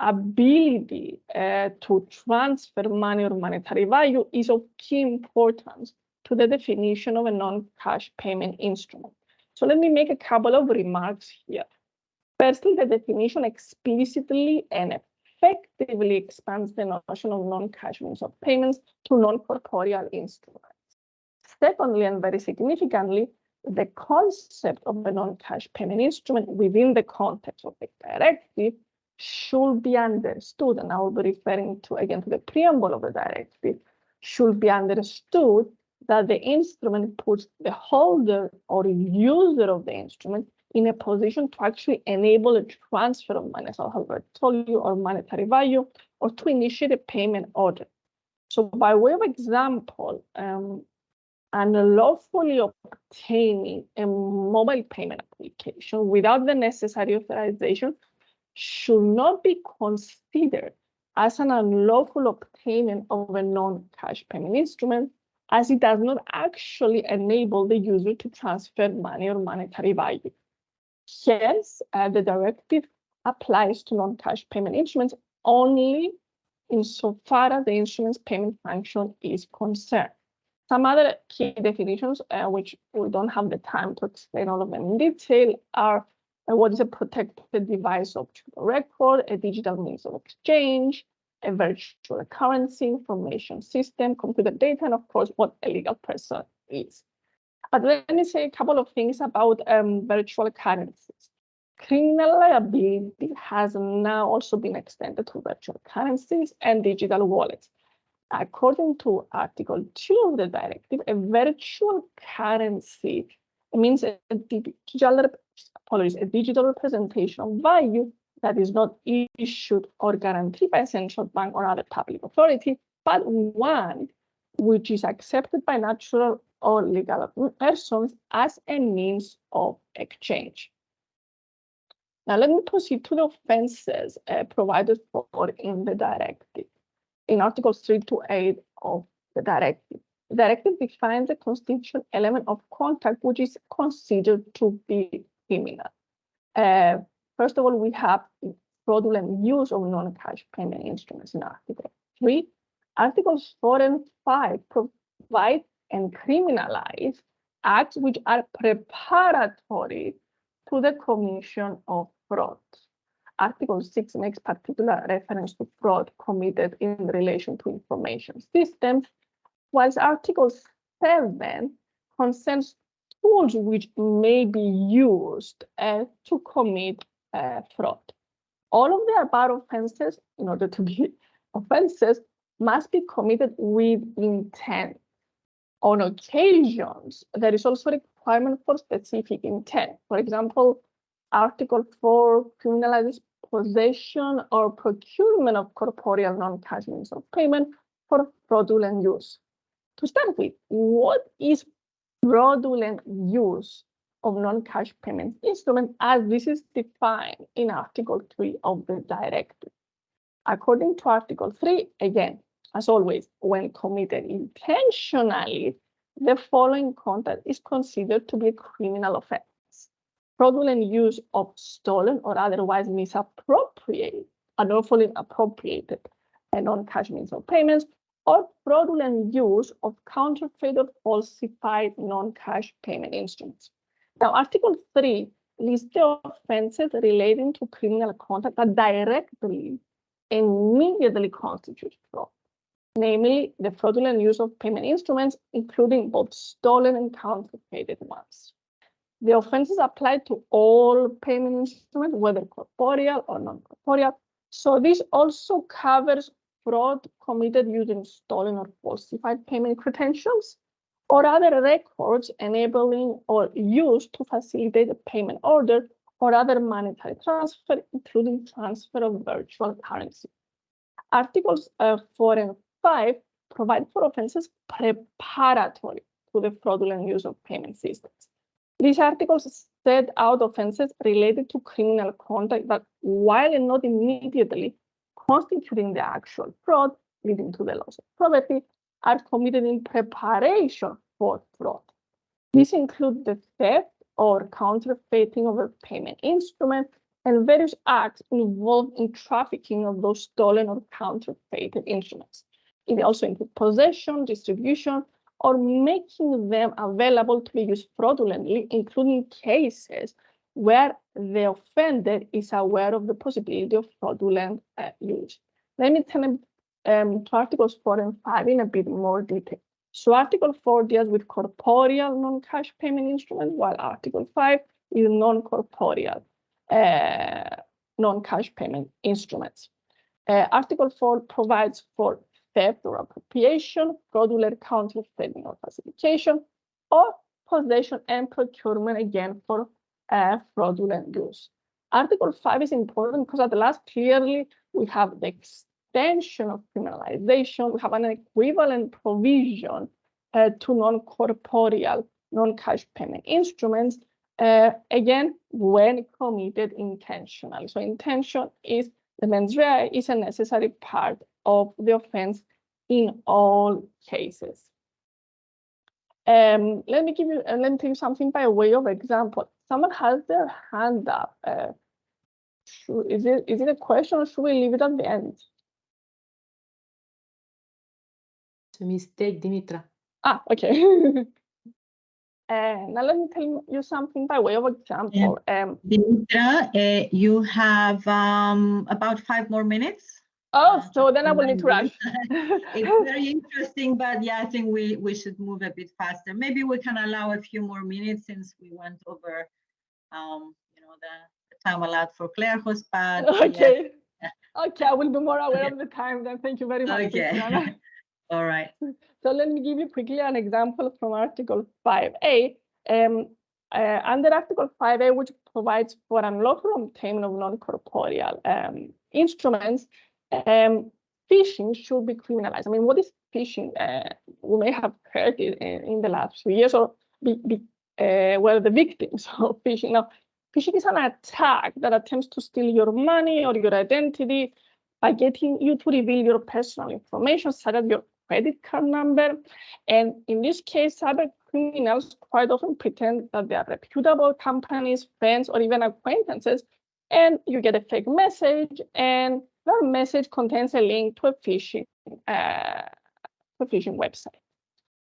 ability to transfer money or monetary value is of key importance to the definition of a non-cash payment instrument. So let me make a couple of remarks here. Firstly, the definition explicitly and effectively expands the notion of non-cash means of payments to non-corporeal instruments. Secondly, and very significantly, the concept of a non-cash payment instrument within the context of the directive should be understood, and I will be referring to again to the preamble of the directive, should be understood that the instrument puts the holder or user of the instrument in a position to actually enable a transfer of money, as I have told you, or monetary value, or to initiate a payment order. So by way of example, unlawfully obtaining a mobile payment application without the necessary authorization should not be considered as an unlawful obtainment of a non-cash payment instrument, as it does not actually enable the user to transfer money or monetary value. Hence, the directive applies to non-cash payment instruments only insofar as the instrument's payment function is concerned. Some other key definitions, which we don't have the time to explain all of them in detail, are what is a protected device object or record, a digital means of exchange, a virtual currency, information system, computer data, and of course, what a legal person is. But let me say a couple of things about virtual currencies. Criminal liability has now also been extended to virtual currencies and digital wallets. According to Article 2 of the directive, a virtual currency means a digital representation of value that is not issued or guaranteed by a central bank or other public authority, but one which is accepted by natural or legal persons as a means of exchange. Now, let me proceed to the offenses provided for in the directive. In Articles 3 to 8 of the directive, the directive defines a constitutional element of contact which is considered to be criminal. First of all, we have fraudulent use of non-cash payment instruments in Article 3. Articles 4 and 5 provide and criminalize acts which are preparatory to the commission of fraud. Article 6 makes particular reference to fraud committed in relation to information systems, whilst Article 7 concerns tools which may be used to commit fraud. All of the above offenses, in order to be offenses, must be committed with intent. On occasions, there is also a requirement for specific intent. For example, Article 4 criminalizes possession or procurement of corporeal non-cash means of payment for fraudulent use. To start with, what is fraudulent use of non-cash payment instrument as this is defined in Article 3 of the directive? According to Article 3, again, as always, when committed intentionally, the following conduct is considered to be a criminal offense. Fraudulent use of stolen or otherwise misappropriated, unlawfully appropriated non-cash means of payments, or fraudulent use of counterfeit or falsified non-cash payment instruments. Now, Article 3 lists the offenses relating to criminal conduct that directly and immediately constitute fraud, namely the fraudulent use of payment instruments, including both stolen and counterfeited ones. The offenses apply to all payment instruments, whether corporeal or non-corporeal. So this also covers fraud committed using stolen or falsified payment credentials or other records enabling or used to facilitate a payment order or other monetary transfer, including transfer of virtual currency. Articles 4 and 5 provide for offenses preparatory to the fraudulent use of payment systems. These articles set out offenses related to criminal conduct that, while not immediately constituting the actual fraud leading to the loss of property, are committed in preparation for fraud. These include the theft or counterfeiting of a payment instrument and various acts involved in trafficking of those stolen or counterfeited instruments. It also includes possession, distribution, or making them available to be used fraudulently, including cases where the offender is aware of the possibility of fraudulent use. Let me turn to Articles 4 and 5 in a bit more detail. So Article 4 deals with corporeal non-cash payment instruments, while Article 5 is non-corporeal non-cash payment instruments. Article 4 provides for theft or appropriation, fraudulent counterfeiting or falsification, or possession and procurement, again, for fraudulent use. Article 5 is important because at the last, clearly, we have the extension of criminalization. We have an equivalent provision to non-corporeal, non-cash payment instruments, again, when committed intentionally. So intention is, the mens rea is a necessary part of the offense in all cases. Let me tell you something by way of example. Someone has their hand up. Is it a question or should we leave it at the end? It's a mistake, Demetra. Ah, okay. Now let me tell you something by way of example. Demetra, you have about 5 more minutes. Oh, so then I will need to rush. It's very interesting, but yeah, I think we should move a bit faster. Maybe we can allow a few more minutes since we went over, the time allowed for Klearchos, but Okay. yeah. Okay, I will be more aware Okay. of the time then. Thank you very much, Okay. Christiana. All right. So let me give you quickly an example from Article 5A. Under Article 5A, which provides for unlawful obtainment of non-corporeal instruments, phishing should be criminalized. I mean, what is phishing? We may have heard it in the last few years, or were the victims of phishing. Now, phishing is an attack that attempts to steal your money or your identity by getting you to reveal your personal information, such as your credit card number. And in this case, cyber criminals quite often pretend that they are reputable companies, friends, or even acquaintances, and you get a fake message, and that message contains a link to a phishing website.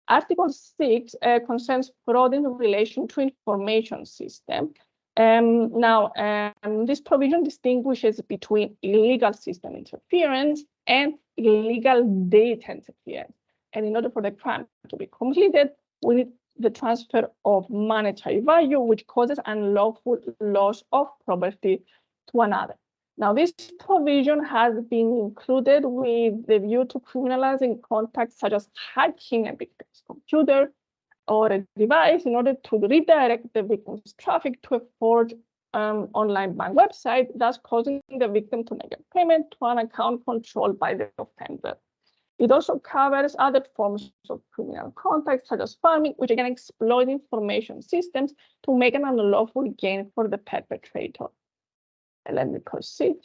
Article 6 concerns fraud in relation to information system. This provision distinguishes between illegal system interference and illegal data interference. And in order for the crime to be completed, we need the transfer of monetary value, which causes unlawful loss of property to another. Now, this provision has been included with the view to criminalizing contacts such as hacking a victim's computer or a device in order to redirect the victim's traffic to a forged online bank website, thus causing the victim to make a payment to an account controlled by the offender. It also covers other forms of criminal contact, such as farming, which again exploit information systems to make an unlawful gain for the perpetrator. Let me proceed.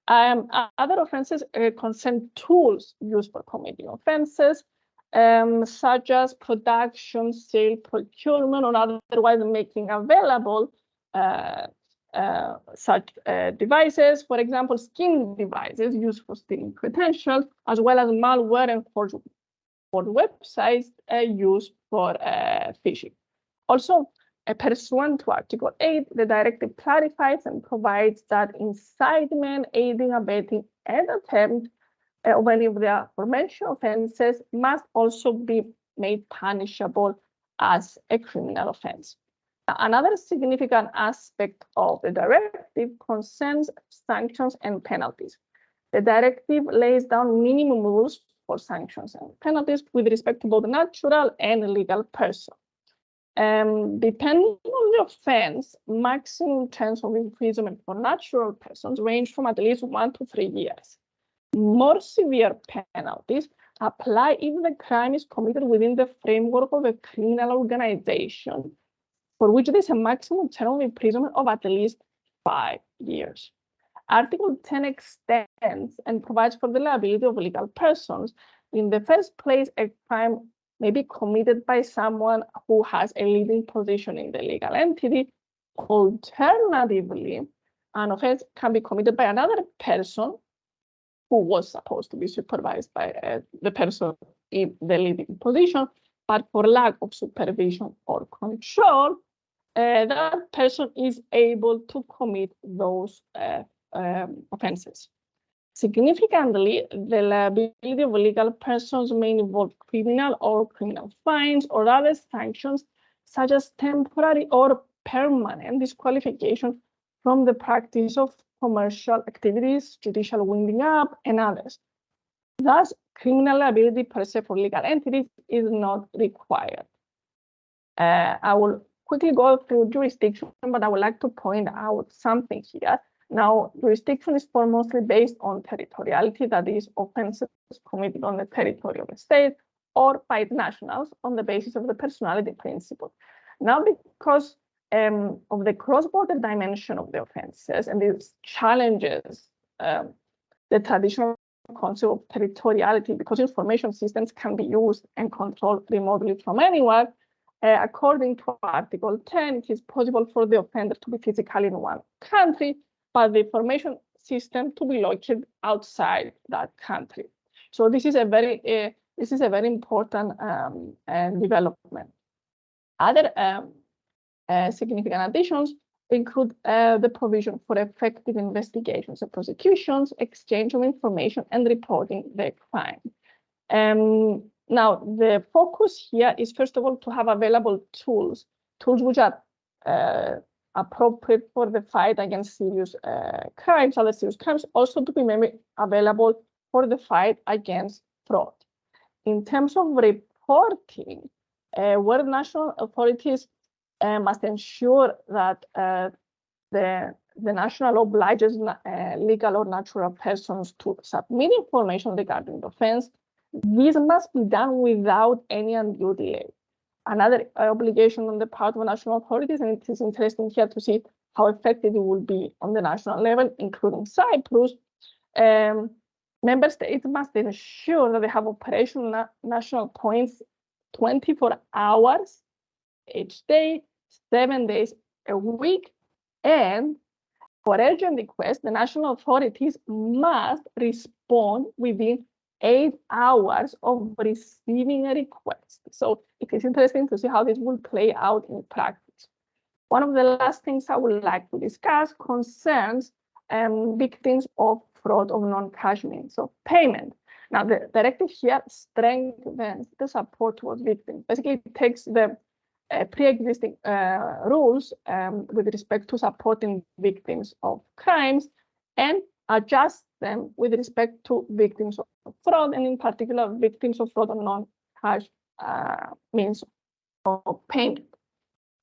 Other offenses concern tools used for committing offenses, such as production, sale, procurement, or otherwise making available such devices. For example, skin devices used for stealing credentials, as well as malware and forged websites used for phishing. Also, pursuant to Article 8, the directive clarifies and provides that incitement, aiding, abetting, and attempt of any of the aforementioned offenses must also be made punishable as a criminal offense. Another significant aspect of the directive concerns sanctions and penalties. The directive lays down minimum rules for sanctions and penalties with respect to both natural and legal persons. Depending on the offense, maximum terms of imprisonment for natural persons range from at least 1 to 3 years. More severe penalties apply if the crime is committed within the framework of a criminal organization, for which there is a maximum term of imprisonment of at least 5 years. Article 10 extends and provides for the liability of legal persons. In the first place, a crime may be committed by someone who has a leading position in the legal entity. Alternatively, an offense can be committed by another person who was supposed to be supervised by the person in the leading position, but for lack of supervision or control, that person is able to commit those offenses. Significantly, the liability of legal persons may involve criminal or criminal fines or other sanctions, such as temporary or permanent disqualification from the practice of commercial activities, judicial winding up, and others. Thus, criminal liability per se for legal entities is not required. I will quickly go through jurisdiction, but I would like to point out something here. Now, jurisdiction is foremost based on territoriality, that is, offenses committed on the territory of a state or by nationals on the basis of the personality principle. Now, because of the cross-border dimension of the offenses and these challenges, the traditional concept of territoriality, because information systems can be used and controlled remotely from anywhere, according to Article 10, it is possible for the offender to be physically in one country, but the information system to be located outside that country. So this is a very important development. Other significant additions include the provision for effective investigations and prosecutions, exchange of information, and reporting the crime. Now, the focus here is, first of all, to have available tools which are appropriate for the fight against serious crimes, other serious crimes, also to be made available for the fight against fraud. In terms of reporting, where national authorities must ensure that the national law obliges legal or natural persons to submit information regarding the offense, this must be done without any undue delay. Another obligation on the part of national authorities, and it is interesting here to see how effective it will be on the national level, including Cyprus. Member states must ensure that they have operational national points 24 hours each day, 7 days a week, and for urgent requests, the national authorities must respond within 8 hours of receiving a request. So it is interesting to see how this will play out in practice. One of the last things I would like to discuss concerns victims of fraud of non-cash means of payment. Now, the directive here strengthens the support towards victims. Basically, it takes the pre-existing rules with respect to supporting victims of crimes and adjust them with respect to victims of fraud, and in particular, victims of fraud on non-cash means of payment.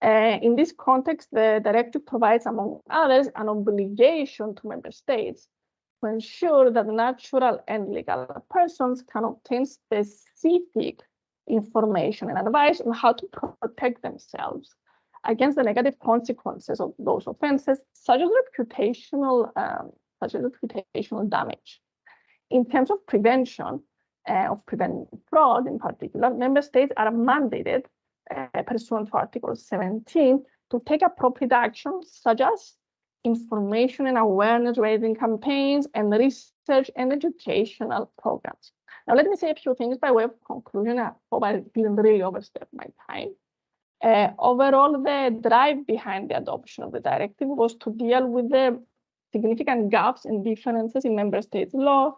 In this context, the directive provides, among others, an obligation to member states to ensure that natural and legal persons can obtain specific information and advice on how to protect themselves against the negative consequences of those offenses, such as reputational damage. In terms of prevention, of preventing fraud in particular, member states are mandated, pursuant to Article 17, to take appropriate actions such as information and awareness raising campaigns and research and educational programs. Now, let me say a few things by way of conclusion. I hope I didn't really overstep my time. Overall, the drive behind the adoption of the directive was to deal with the significant gaps and differences in member states' law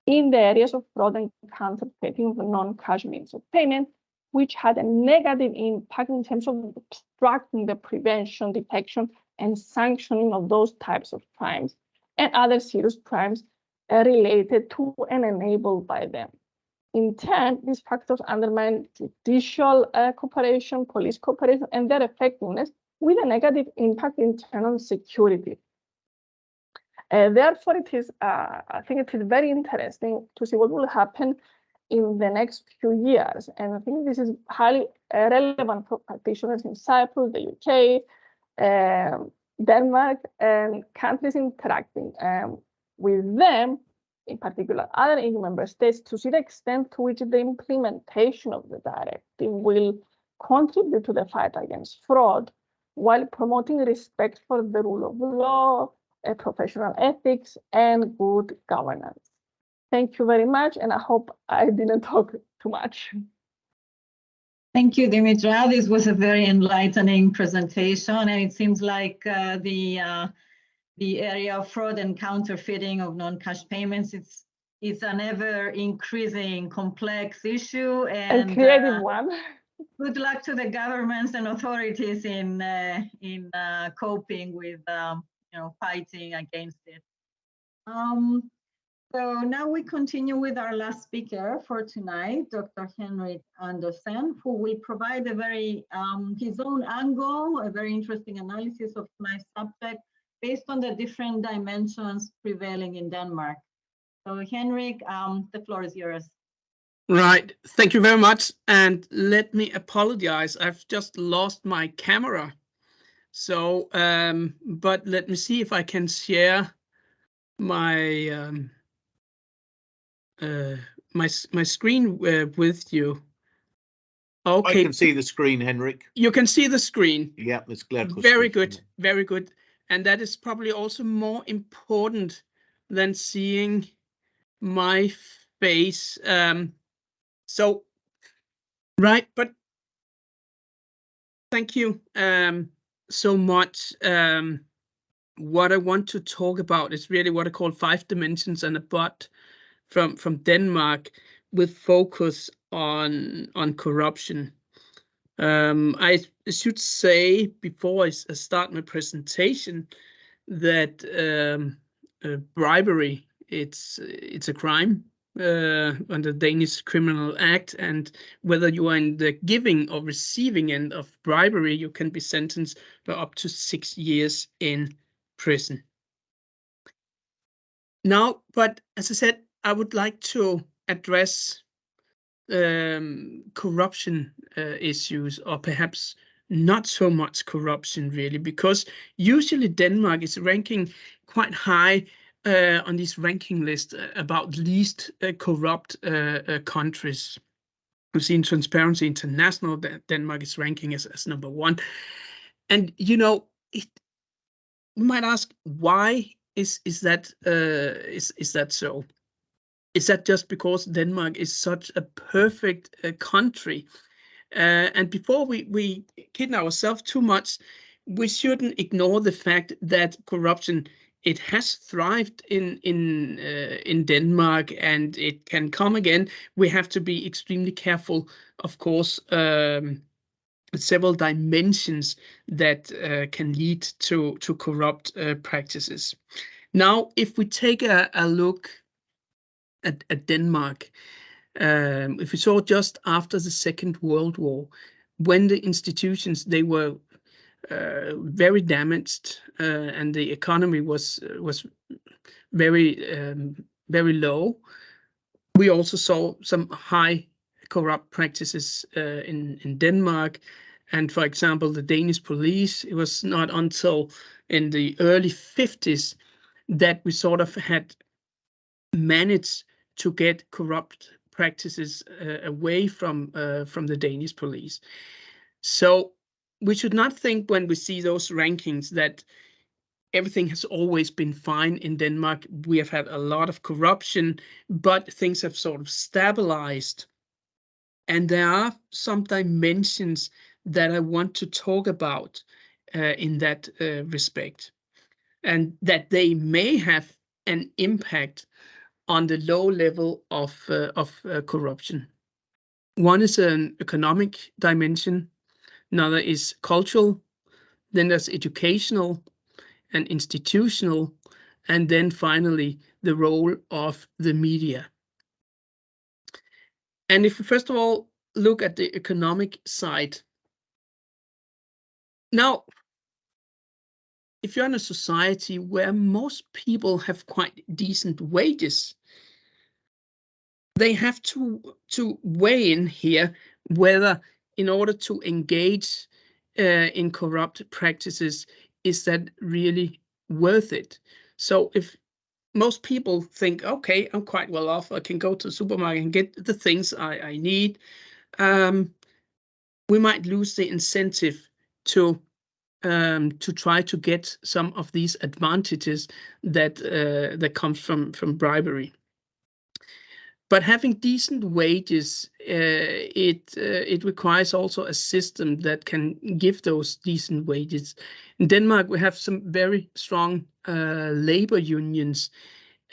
in the areas of fraud and counterfeiting of non-cash means of payment, which had a negative impact in terms of obstructing the prevention, detection, and sanctioning of those types of crimes and other serious crimes related to and enabled by them. In turn, these factors undermine judicial cooperation, police cooperation, and their effectiveness with a negative impact in internal security. Therefore, I think it is very interesting to see what will happen in the next few years. And I think this is highly relevant for practitioners in Cyprus, the UK, Denmark, and countries interacting with them, in particular other EU member states, to see the extent to which the implementation of the directive will contribute to the fight against fraud while promoting respect for the rule of law, professional ethics, and good governance. Thank you very much, and I hope I didn't talk too much. Thank you, Demetra. This was a very enlightening presentation, and it seems like the area of fraud and counterfeiting of non-cash payments is an ever-increasing complex issue, and creative one. Good luck to the governments and authorities in coping with fighting against it. So now we continue with our last speaker for tonight, Dr. Henrik Andersen, who will provide a very his own angle, a very interesting analysis of my subject based on the different dimensions prevailing in Denmark. So Henrik, the floor is yours. Right, thank you very much. And let me apologize, I've just lost my camera. So, but let me see if I can share my my screen with you. Okay. I can see the screen, Henrik. You can see the screen. Yeah, it's Klearchos. Very good, very good. And that is probably also more important than seeing my face. So, right, but thank you. so much. What I want to talk about is really what I call 5 dimensions and a but from Denmark, with focus on corruption. I should say before I start my presentation that bribery, it's a crime under the Danish Criminal Act, and whether you are in the giving or receiving end of bribery, you can be sentenced for up to 6 years in prison. Now, but as I said, I would like to address corruption issues, or perhaps not so much corruption really, because usually Denmark is ranking quite high on this ranking list about least corrupt countries. We've seen Transparency International that Denmark is ranking as number 1. And you know, you might ask, why is that so? Is that just because Denmark is such a perfect country? And before we kid ourselves too much, we shouldn't ignore the fact that corruption, it has thrived in Denmark, and it can come again. We have to be extremely careful, of course. Several dimensions that can lead to corrupt practices. Now, if we take a look at Denmark, if we saw just after the Second World War, when the institutions, they were very damaged, and the economy was very very low, we also saw some high corrupt practices in Denmark. And for example, the Danish police, it was not until in the early 50s that we sort of had managed to get corrupt practices away from the Danish police. So we should not think when we see those rankings that everything has always been fine in Denmark. We have had a lot of corruption, but things have sort of stabilized. And there are some dimensions that I want to talk about in that respect, and that they may have an impact on the low level of corruption. One is an economic dimension, another is cultural, then there's educational and institutional, and then finally the role of the media. And if we first of all look at the economic side, now, if you're in a society where most people have quite decent wages, they have to weigh in here whether, in order to engage in corrupt practices, is that really worth it? So if most people think, okay, I'm quite well off, I can go to the supermarket and get the things I need, we might lose the incentive to try to get some of these advantages that comes from bribery. But having decent wages, it requires also a system that can give those decent wages. In Denmark, we have some very strong labor unions,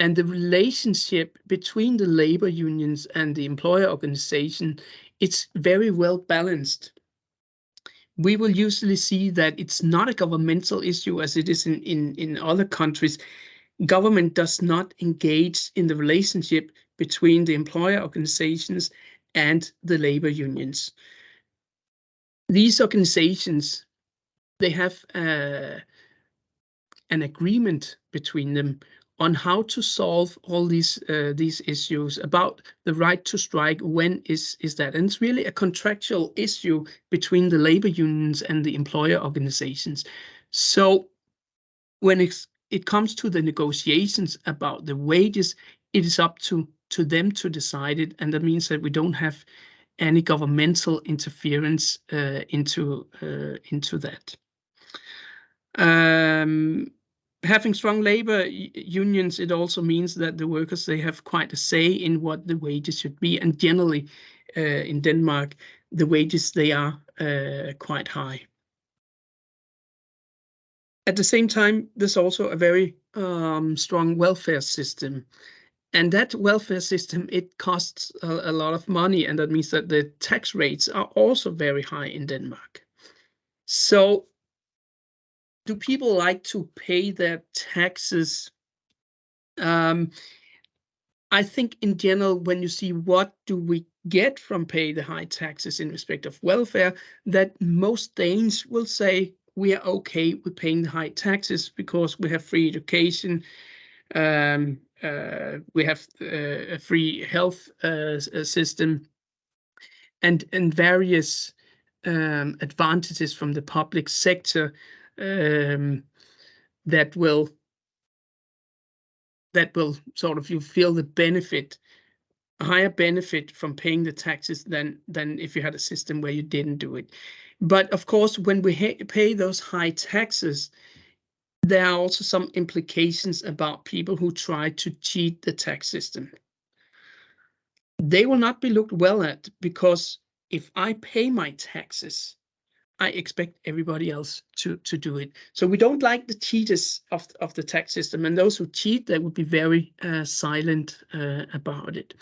and the relationship between the labor unions and the employer organization, it's very well balanced. We will usually see that it's not a governmental issue as it is in other countries. Government does not engage in the relationship between the employer organizations and the labor unions. These organizations, they have an agreement between them on how to solve all these issues about the right to strike. When is that? And it's really a contractual issue between the labor unions and the employer organizations. So when it comes to the negotiations about the wages, it is up to them to decide it, and that means that we don't have any governmental interference into that. Having strong labor unions, it also means that the workers, they have quite a say in what the wages should be, and generally in Denmark, the wages, they are quite high. At the same time, there's also a very strong welfare system. And that welfare system, it costs a lot of money, and that means that the tax rates are also very high in Denmark. So do people like to pay their taxes? I think in general, when you see what do we get from pay the high taxes in respect of welfare, that most Danes will say we are okay with paying the high taxes because we have free education, we have a free health system, and various advantages from the public sector that will sort of, you feel the benefit, a higher benefit from paying the taxes than if you had a system where you didn't do it. But of course, when we pay those high taxes, there are also some implications about people who try to cheat the tax system. They will not be looked well at, because if I pay my taxes, I expect everybody else to do it. So we don't like the cheaters of the tax system, and those who cheat, they would be very silent about it.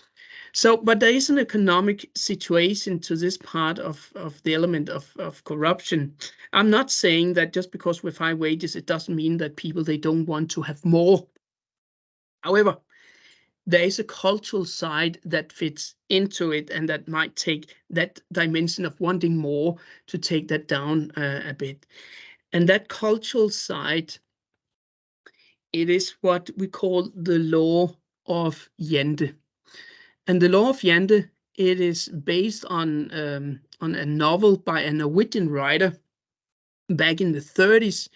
So, but there is an economic situation to this part of the element of corruption. I'm not saying that just because we have high wages, it doesn't mean that people, they don't want to have more. However, there is a cultural side that fits into it, and that might take that dimension of wanting more to take that down a bit. And that cultural side, it is what we call the law of Jente. And the law of Jente, it is based on a novel by a Norwegian writer back in the 30s.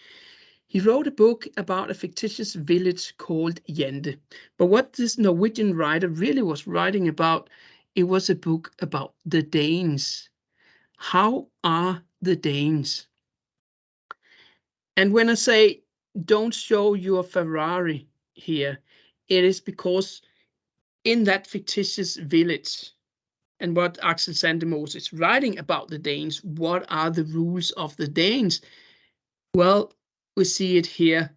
He wrote a book about a fictitious village called Jente. But what this Norwegian writer really was writing about, it was a book about the Danes. How are the Danes? And when I say don't show your Ferrari here, it is because in that fictitious village, and what Axel Sandemos is writing about the Danes, what are the rules of the Danes? Well, we see it here.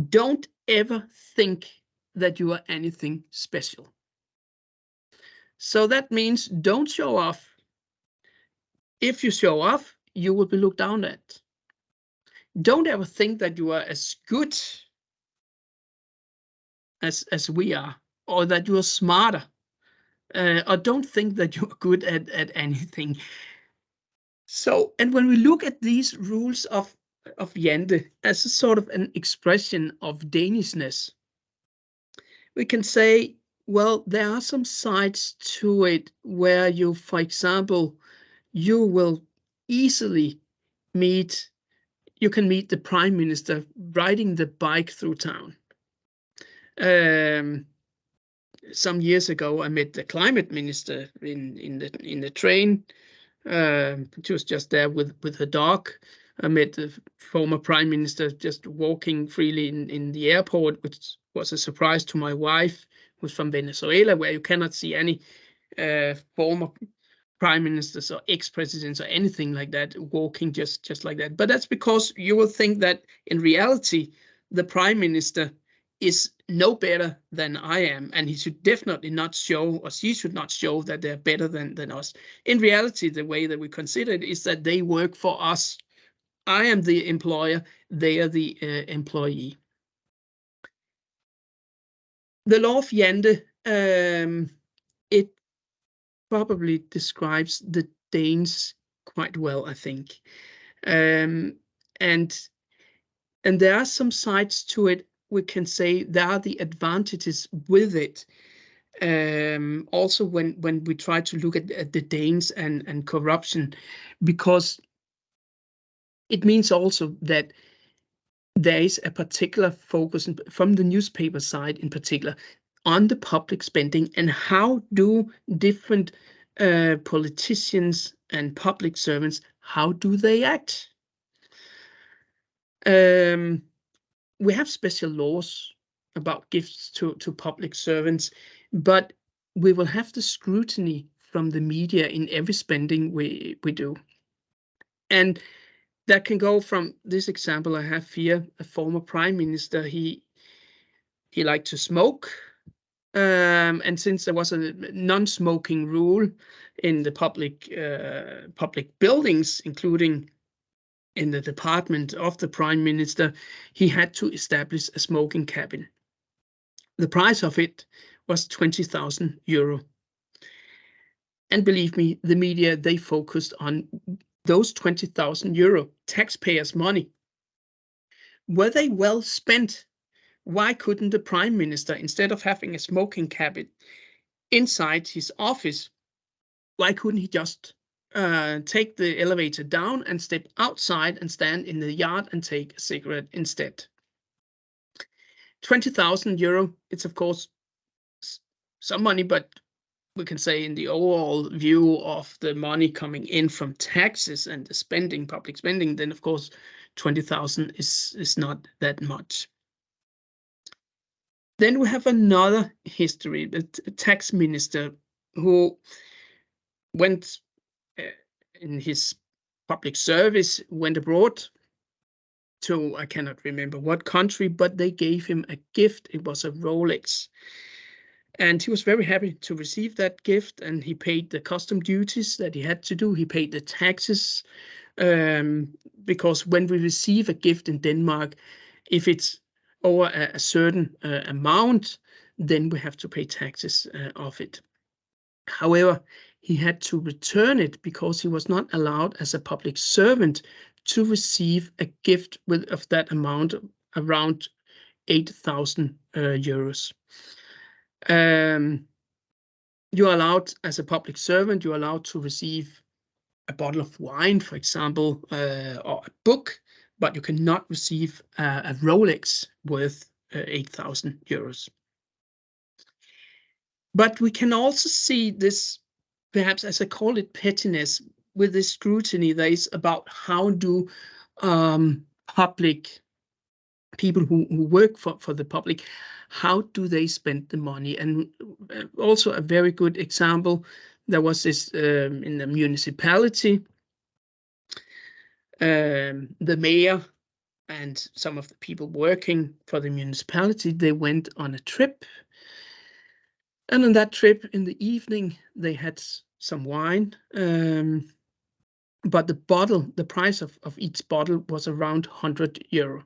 Don't ever think that you are anything special. So that means don't show off. If you show off, you will be looked down at. Don't ever think that you are as good as we are, or that you are smarter, or don't think that you are good at anything. So, and when we look at these rules of Jente as a sort of an expression of Danishness, we can say, well, there are some sides to it where you, for example, you will easily meet, you can meet the prime minister riding the bike through town. Some years ago, I met the climate minister in the train. She was just there with her dog. I met the former prime minister just walking freely in the airport, which was a surprise to my wife, who's from Venezuela, where you cannot see any former prime ministers or ex-presidents or anything like that walking just like that. But that's because you will think that in reality, the prime minister is no better than I am, and he should definitely not show, or she should not show, that they're better than us. In reality, the way that we consider it is that they work for us. I am the employer, they are the employee. The law of Jente, it probably describes the Danes quite well, I think. And there are some sides to it. We can say there are the advantages with it. Also, when we try to look at the Danes and corruption, because it means also that there is a particular focus from the newspaper side in particular on the public spending, and how do different politicians and public servants, how do they act? We have special laws about gifts to public servants, but we will have the scrutiny from the media in every spending we do. And that can go from this example I have here, a former prime minister, he liked to smoke. And since there was a non-smoking rule in the public buildings, including in the department of the prime minister, he had to establish a smoking cabin. The price of it was 20,000 euro. And believe me, the media, they focused on those 20,000 euro, taxpayers' money. Were they well spent? Why couldn't the prime minister, instead of having a smoking cabin inside his office, why couldn't he just take the elevator down and step outside and stand in the yard and take a cigarette instead? 20,000 euro, it's of course some money, but we can say in the overall view of the money coming in from taxes and the spending, public spending, then of course 20,000 is not that much. Then we have another history, the tax minister who went in his public service, went abroad to, I cannot remember what country, but they gave him a gift. It was a Rolex. And he was very happy to receive that gift, and he paid the custom duties that he had to do. He paid the taxes, because when we receive a gift in Denmark, if it's over a certain amount, then we have to pay taxes of it. However, he had to return it because he was not allowed as a public servant to receive a gift of that amount, around 8,000 euros. You're allowed, as a public servant, you're allowed to receive a bottle of wine, for example, or a book, but you cannot receive a Rolex worth 8,000 euros. But we can also see this, perhaps as I call it, pettiness, with this scrutiny that is about how do public people who work for the public, how do they spend the money? And also a very good example, there was this in the municipality, the mayor and some of the people working for the municipality, they went on a trip. And on that trip in the evening, they had some wine, but the price of each bottle was around 100 euro.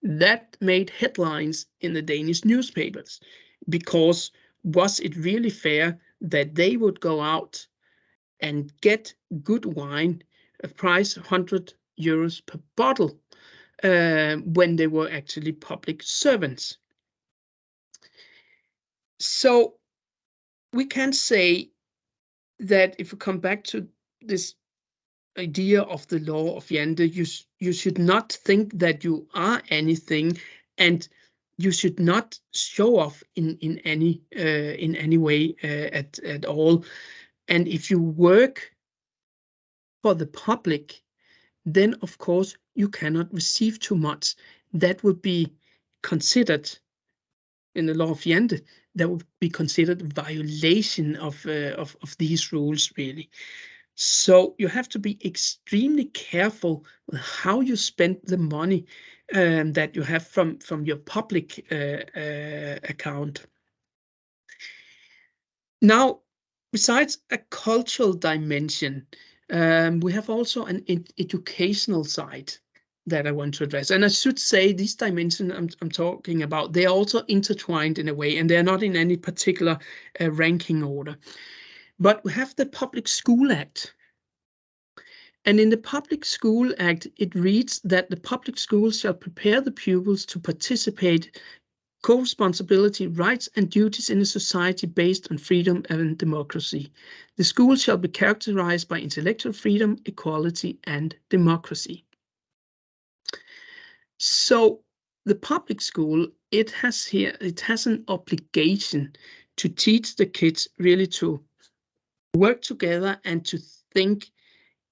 That made headlines in the Danish newspapers, because was it really fair that they would go out and get good wine, a price 100 euros per bottle, when they were actually public servants? So we can say that if we come back to this idea of the law of Jante, you should not think that you are anything, and you should not show off in any way at all. And if you work for the public, then of course you cannot receive too much. That would be considered, in the law of Jante, that would be considered violation of these rules, really. So you have to be extremely careful with how you spend the money that you have from your public account. Now, besides a cultural dimension, we have also an educational side that I want to address. And I should say these dimensions I'm talking about, they are also intertwined in a way, and they're not in any particular ranking order. But we have the Public School Act. And in the Public School Act, it reads that the public schools shall prepare the pupils to participate, co-responsibility, rights and duties in a society based on freedom and democracy. The school shall be characterized by intellectual freedom, equality, and democracy. So the public school, it has an obligation to teach the kids really to work together and to think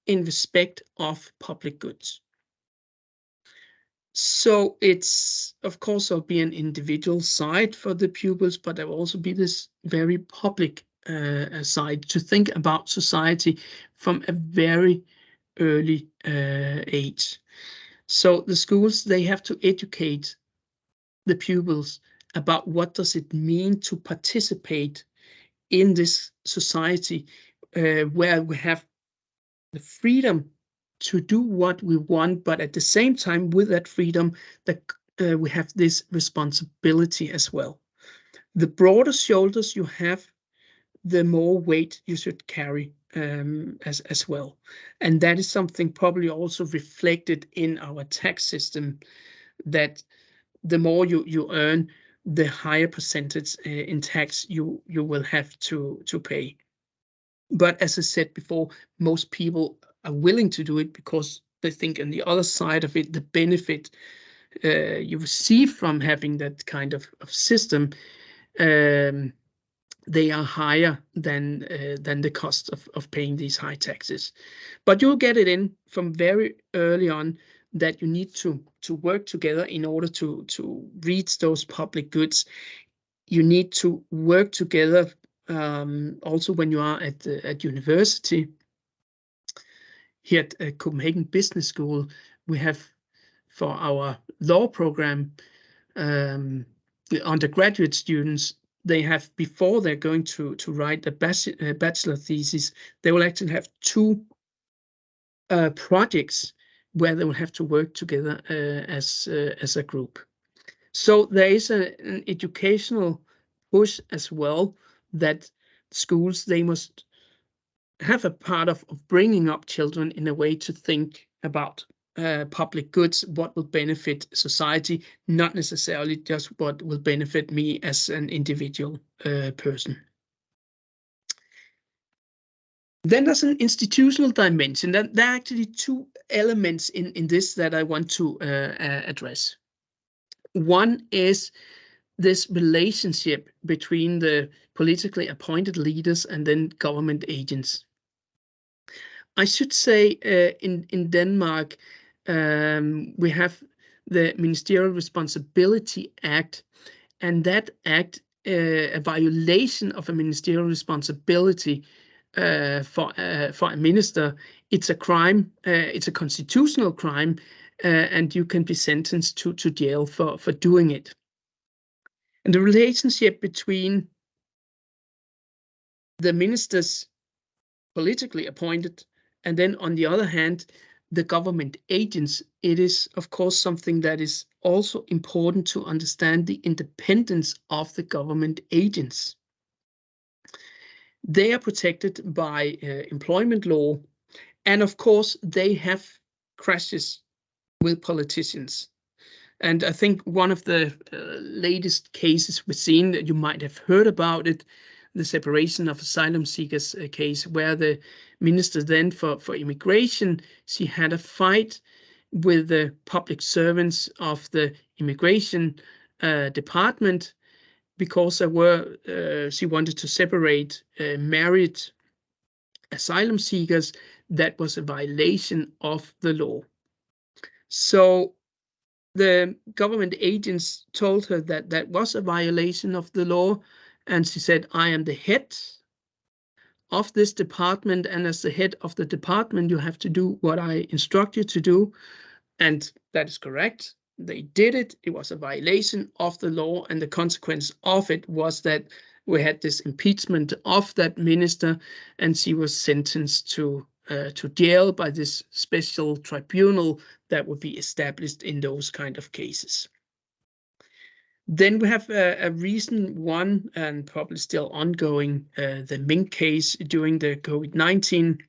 in respect of public goods. So it's, of course, there'll be an individual side for the pupils, but there will also be this very public side to think about society from a very early age. So the schools, they have to educate the pupils about what does it mean to participate in this society where we have the freedom to do what we want, but at the same time, with that freedom, that we have this responsibility as well. The broader shoulders you have, the more weight you should carry as well. And that is something probably also reflected in our tax system, that the more you earn, the higher percentage in tax you will have to pay. But as I said before, most people are willing to do it because they think on the other side of it, the benefit you receive from having that kind of system, they are higher than the cost of paying these high taxes. But you'll get it in from very early on that you need to work together in order to reach those public goods. You need to work together also when you are at university. Here at Copenhagen Business School, we have for our law program, the undergraduate students, they have, before they're going to write a bachelor thesis, they will actually have 2 projects where they will have to work together as a group. So there is an educational push as well, that schools, they must have a part of bringing up children in a way to think about public goods, what will benefit society, not necessarily just what will benefit me as an individual person. Then there's an institutional dimension. There are actually 2 elements in this that I want to address. One is this relationship between the politically appointed leaders and then government agents. I should say in Denmark, we have the Ministerial Responsibility Act, and that act, a violation of a ministerial responsibility for a minister, it's a crime, it's a constitutional crime, and you can be sentenced to jail for doing it. And the relationship between the ministers politically appointed and then on the other hand, the government agents, it is of course something that is also important to understand the independence of the government agents. They are protected by employment law, and of course they have crashes with politicians. And I think one of the latest cases we've seen, that you might have heard about it, the separation of asylum seekers case, where the minister then for immigration, she had a fight with the public servants of the immigration department, because she wanted to separate married asylum seekers. That was a violation of the law. So the government agents told her that that was a violation of the law, and she said, I am the head of this department, and as the head of the department, you have to do what I instruct you to do. And that is correct. They did it. It was a violation of the law, and the consequence of it was that we had this impeachment of that minister, and she was sentenced to jail by this special tribunal that would be established in those kind of cases. Then we have a recent one, and probably still ongoing, the Mink case during the COVID-19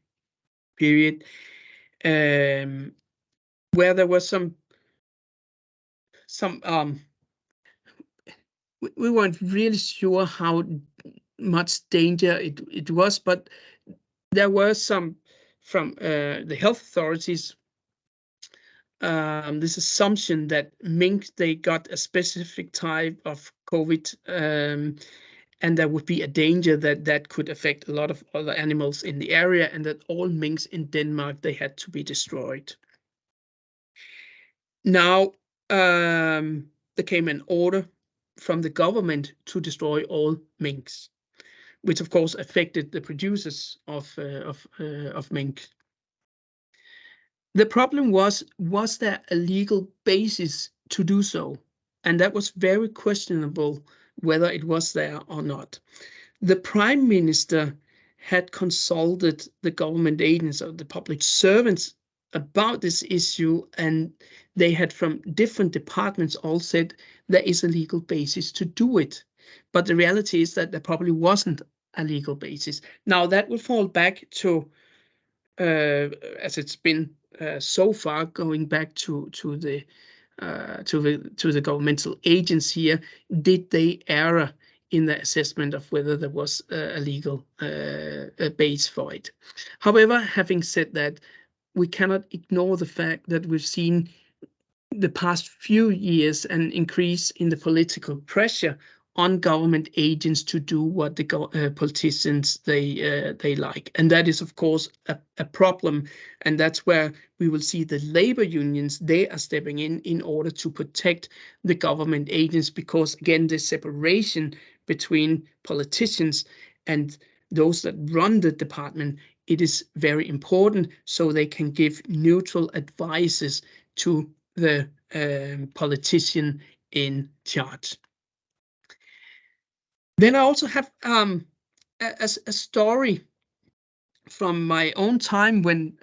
period, where there was some we weren't really sure how much danger it was, but there were some from the health authorities, this assumption that mink, they got a specific type of COVID, and there would be a danger that that could affect a lot of other animals in the area, and that all minks in Denmark, they had to be destroyed. Now, there came an order from the government to destroy all minks, which of course affected the producers of mink. The problem was there a legal basis to do so? And that was very questionable whether it was there or not. The Prime Minister had consulted the government agents or the public servants about this issue, and they had from different departments all said there is a legal basis to do it. But the reality is that there probably wasn't a legal basis. Now that will fall back to, as it's been so far, going back to the governmental agents here. Did they err in the assessment of whether there was a legal base for it? However, having said that, we cannot ignore the fact that we've seen the past few years an increase in the political pressure on government agents to do what the politicians they like, and that is of course a problem, and that's where we will see the labor unions. They are stepping in order to protect the government agents, because again the separation between politicians and those that run the department, it is very important, so they can give neutral advices to the politician in charge. Then I also have a story from my own time when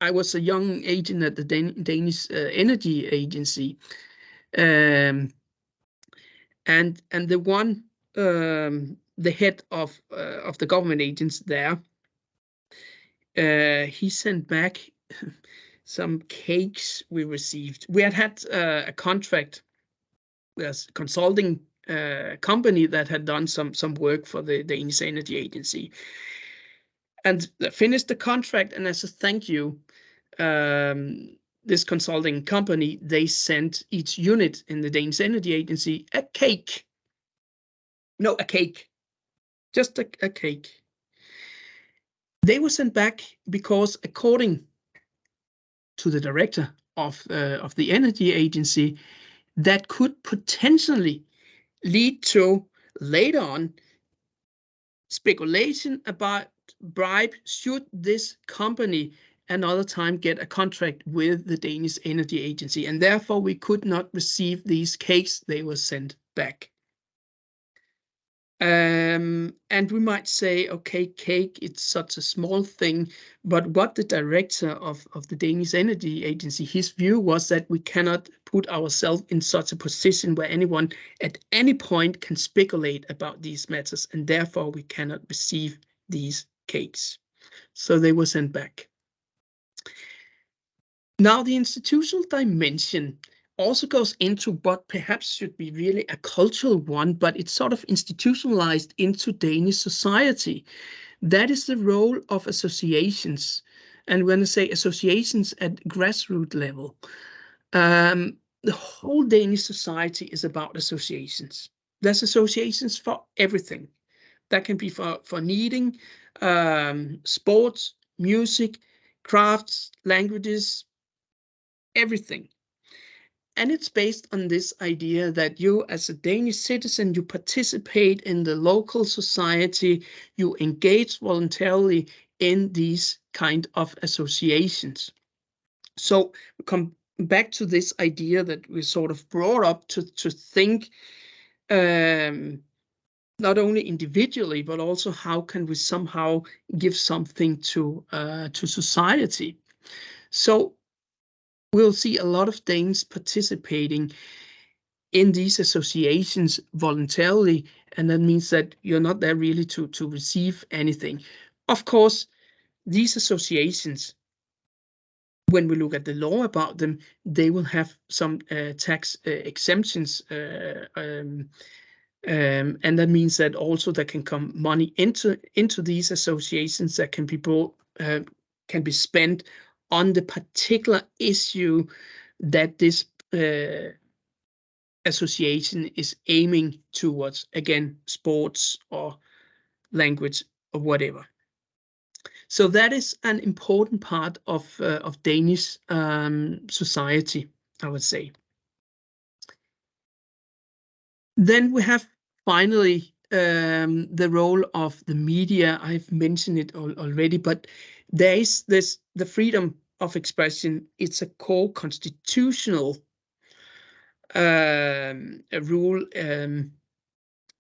I was a young agent at the Danish Energy Agency, and the one the head of the government agents there, he sent back some cakes we received. We had a contract with a consulting company that had done some work for the Danish Energy Agency, and finished the contract. And as a thank you, this consulting company, they sent each unit in the Danish Energy Agency a cake. No, a cake, just a cake. They were sent back because, according to the director of the Energy Agency, that could potentially lead to later on speculation about bribe should this company another time get a contract with the Danish Energy Agency, and therefore we could not receive these cakes. They were sent back. And we might say, okay, cake, it's such a small thing, but what the director of the Danish Energy Agency, his view was that we cannot put ourselves in such a position where anyone at any point can speculate about these matters, and therefore we cannot receive these cakes. So they were sent back. Now the institutional dimension also goes into what perhaps should be really a cultural one, but it's sort of institutionalized into Danish society. That is the role of associations. And when I say associations at grassroots level, the whole Danish society is about associations. There's associations for everything. That can be for kneading, sports, music, crafts, languages, everything. And it's based on this idea that you, as a Danish citizen, you participate in the local society, you engage voluntarily in these kind of associations. So we come back to this idea that we sort of brought up to think not only individually, but also how can we somehow give something to society. So we'll see a lot of Danes participating in these associations voluntarily, and that means that you're not there really to receive anything. Of course, these associations, when we look at the law about them, they will have some tax exemptions, and that means that also there can come money into these associations that can be spent on the particular issue that this association is aiming towards, again, sports or language or whatever. So that is an important part of Danish society, I would say. Then we have finally the role of the media. I've mentioned it already, but there is the freedom of expression, it's a core constitutional rule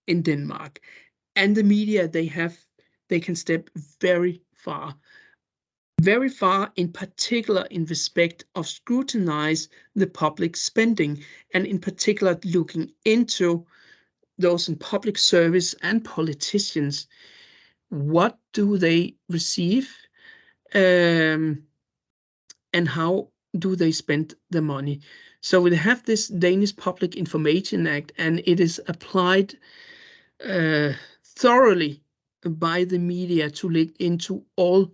in Denmark. And the media, they can step very far, in particular in respect of scrutinize the public spending, and in particular looking into those in public service and politicians. What do they receive, and how do they spend the money? So we have this Danish Public Information Act, and it is applied thoroughly by the media to look into all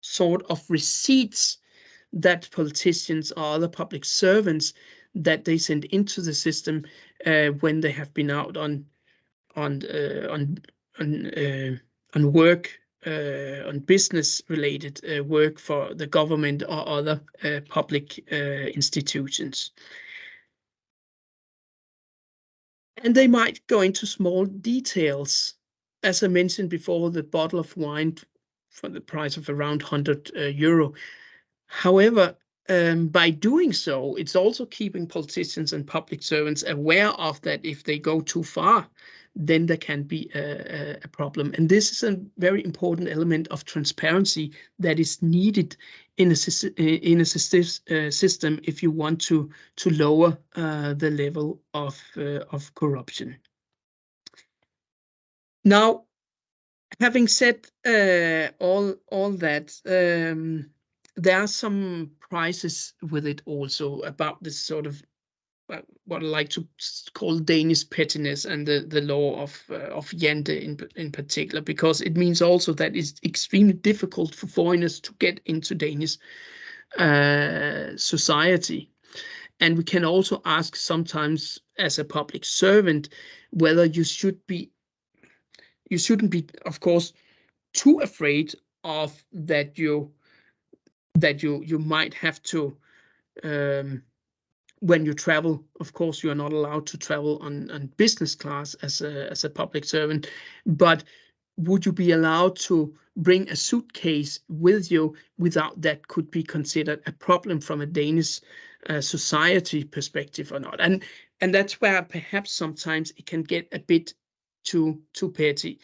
sort of receipts that politicians or other public servants that they send into the system when they have been out on work, on business-related work for the government or other public institutions. And they might go into small details. As I mentioned before, the bottle of wine for the price of around 100 euro. However, by doing so, it's also keeping politicians and public servants aware of that. If they go too far, then there can be a problem. And this is a very important element of transparency that is needed in a system if you want to lower the level of corruption. Now, having said all that, there are some prizes with it also about this sort of what I like to call Danish pettiness and the law of Jante in particular, because it means also that it's extremely difficult for foreigners to get into Danish society. And we can also ask sometimes as a public servant whether you shouldn't be, of course, too afraid of that you might have to, when you travel. Of course, you are not allowed to travel on business class as a public servant, but would you be allowed to bring a suitcase with you without that could be considered a problem from a Danish society perspective or not? And that's where perhaps sometimes it can get a bit too petty.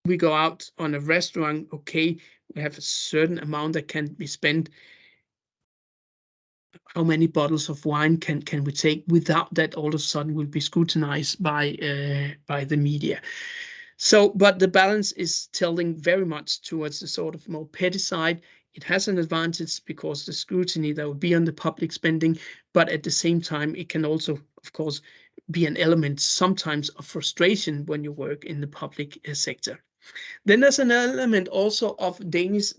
We go out on a restaurant, okay, we have a certain amount that can be spent. How many bottles of wine can we take without that all of a sudden will be scrutinized by the media? So, but the balance is tilting very much towards the sort of more petty side. It has an advantage because the scrutiny that will be on the public spending, but at the same time, it can also, of course, be an element sometimes of frustration when you work in the public sector. Then there's an element also of Danes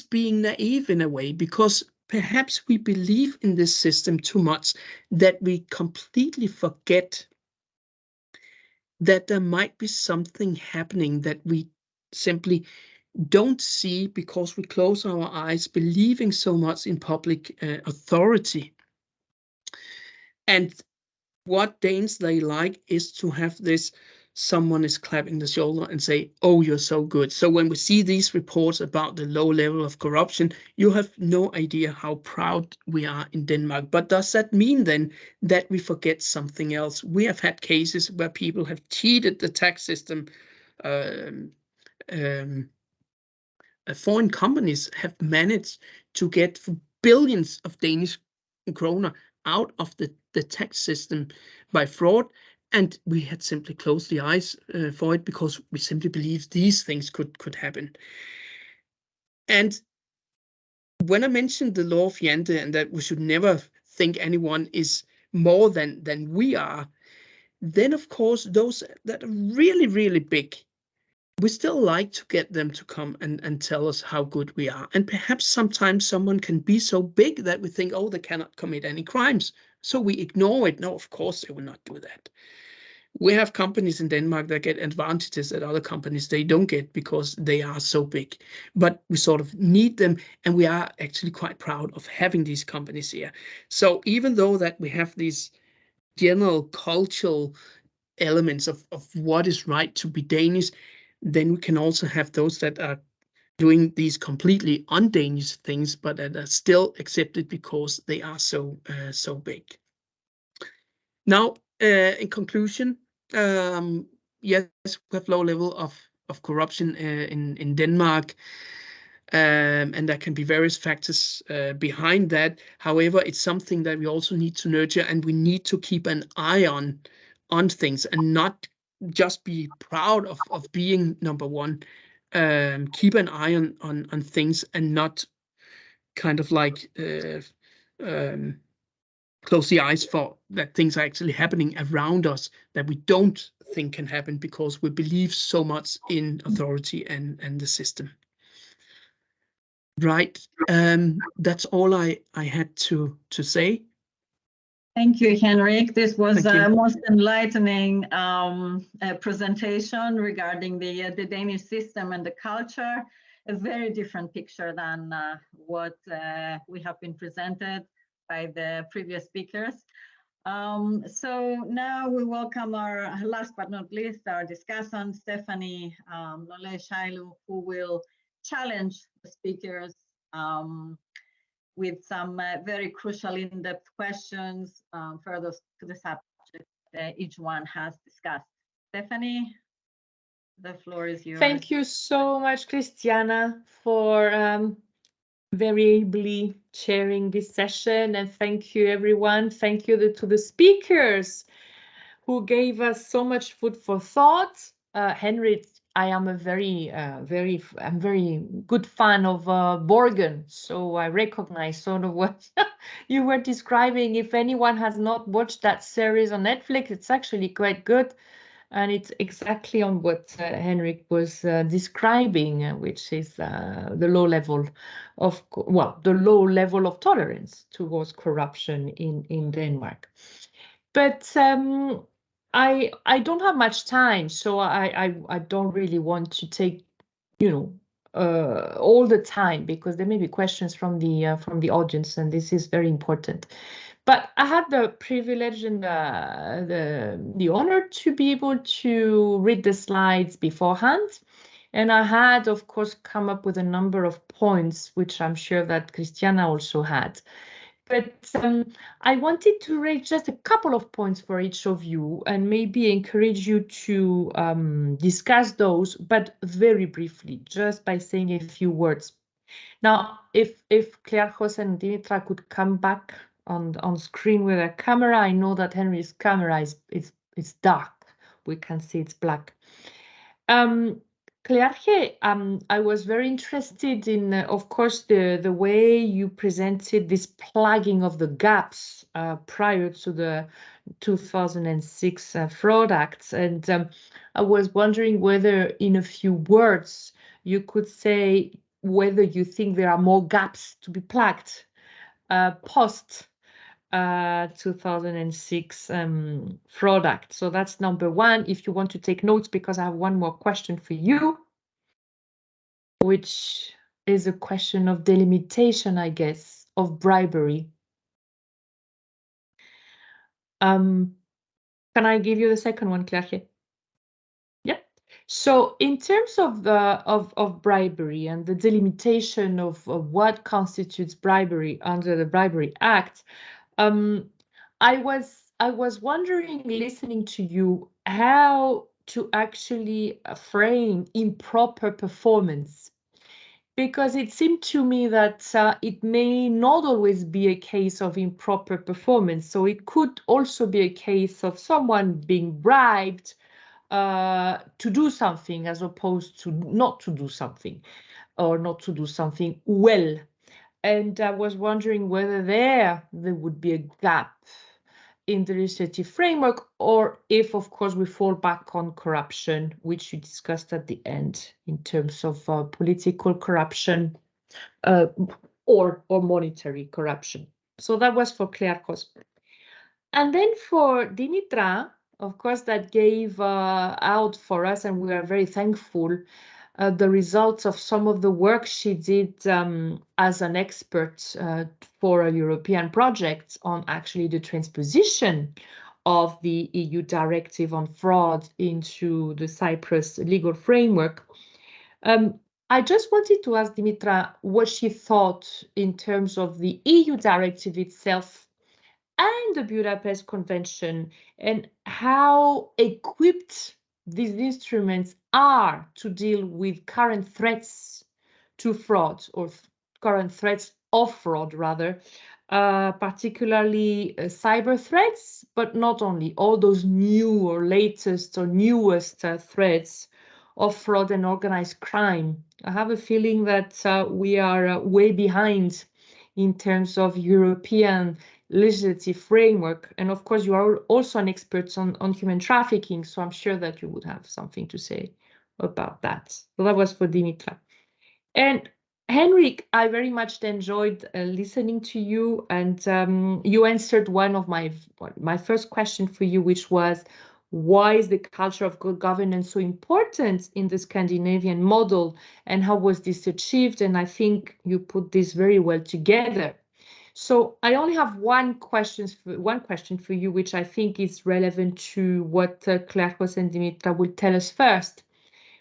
being naive in a way, because perhaps we believe in this system too much that we completely forget that there might be something happening that we simply don't see because we close our eyes, believing so much in public authority. And what Danes they like is to have this, someone is clapping the shoulder and say, oh, you're so good. So when we see these reports about the low level of corruption, you have no idea how proud we are in Denmark. But does that mean then that we forget something else? We have had cases where people have cheated the tax system. Foreign companies have managed to get billions of Danish kroner out of the tax system by fraud. And we had simply closed the eyes for it because we simply believed these things could happen. And when I mentioned the law of Jante and that we should never think anyone is more than we are, then of course those that are really, really big, we still like to get them to come and tell us how good we are. And perhaps sometimes someone can be so big that we think, oh, they cannot commit any crimes. So we ignore it. No, of course they will not do that. We have companies in Denmark that get advantages that other companies they don't get because they are so big. But we sort of need them, and we are actually quite proud of having these companies here. So even though that we have these general cultural elements of what is right to be Danish, then we can also have those that are doing these completely undanish things, but that are still accepted because they are so big. Now, in conclusion, yes, we have low level of corruption in Denmark, and there can be various factors behind that. However, it's something that we also need to nurture, and we need to keep an eye on things and not just be proud of being number one. Keep an eye on things and not kind of like close the eyes for that things are actually happening around us that we don't think can happen because we believe so much in authority and the system. Right. That's all I had to say. Thank you, Henrik. This was Thank a you. most enlightening presentation regarding the Danish system and the culture. A very different picture than what we have been presented by the previous speakers. So now we welcome our last but not least, our discussant, Stéphanie, Laulhé, Shaelou, who will challenge the speakers with some very crucial in-depth questions further to the subject each one has discussed. Stéphanie, the floor is yours. Thank you so much, Christiana, for very ably chairing this session, and thank you, everyone. Thank you to the speakers who gave us so much food for thought. Henrik, I am a very good fan of Borgen, so I recognize sort of what you were describing. If anyone has not watched that series on Netflix, it's actually quite good. And it's exactly on what Henrik was describing, which is the low level of, the low level of tolerance towards corruption in Denmark. But I don't have much time, so I don't really want to take, all the time, because there may be questions from the audience, and this is very important. But I had the privilege and the honor to be able to read the slides beforehand. And I had, of course, come up with a number of points, which I'm sure that Christiana also had. But I wanted to raise just a couple of points for each of you and maybe encourage you to discuss those, but very briefly, just by saying a few words. Now, if Klearchos and Demetra could come back on screen with a camera. I know that Henry's camera is dark. We can see it's black. Klearchos, I was very interested in, of course, the way you presented this plugging of the gaps prior to the 2006 fraud acts. And I was wondering whether in a few words you could say whether you think there are more gaps to be plugged post 2006 fraud act. So that's number one, if you want to take notes, because I have one more question for you, which is a question of delimitation, I guess, of bribery. Can I give you the second one, Klearchos? Yeah. So in terms of bribery and the delimitation of what constitutes bribery under the Bribery Act, I was wondering, listening to you, how to actually frame improper performance, because it seemed to me that it may not always be a case of improper performance. So it could also be a case of someone being bribed to do something as opposed to not to do something, or not to do something well. And I was wondering whether there would be a gap in the legislative framework, or if, of course, we fall back on corruption, which you discussed at the end in terms of political corruption or monetary corruption. So that was for Klearchos. And then for Demetra, of course, that gave out for us, and we are very thankful, the results of some of the work she did as an expert for a European project on actually the transposition of the EU directive on fraud into the Cyprus legal framework. I just wanted to ask Demetra what she thought in terms of the EU directive itself and the Budapest Convention, and how equipped these instruments are to deal with current threats to fraud, or current threats of fraud rather, particularly cyber threats, but not only, all those new or latest or newest threats of fraud and organized crime. I have a feeling that we are way behind in terms of European legislative framework. And of course, you are also an expert on human trafficking, so I'm sure that you would have something to say about that. So that was for Demetra. And Henrik, I very much enjoyed listening to you, and you answered one of my first question for you, which was, why is the culture of good governance so important in the Scandinavian model, and how was this achieved? And I think you put this very well together. So I only have one question for you, which I think is relevant to what Klearchos and Demetra will tell us first,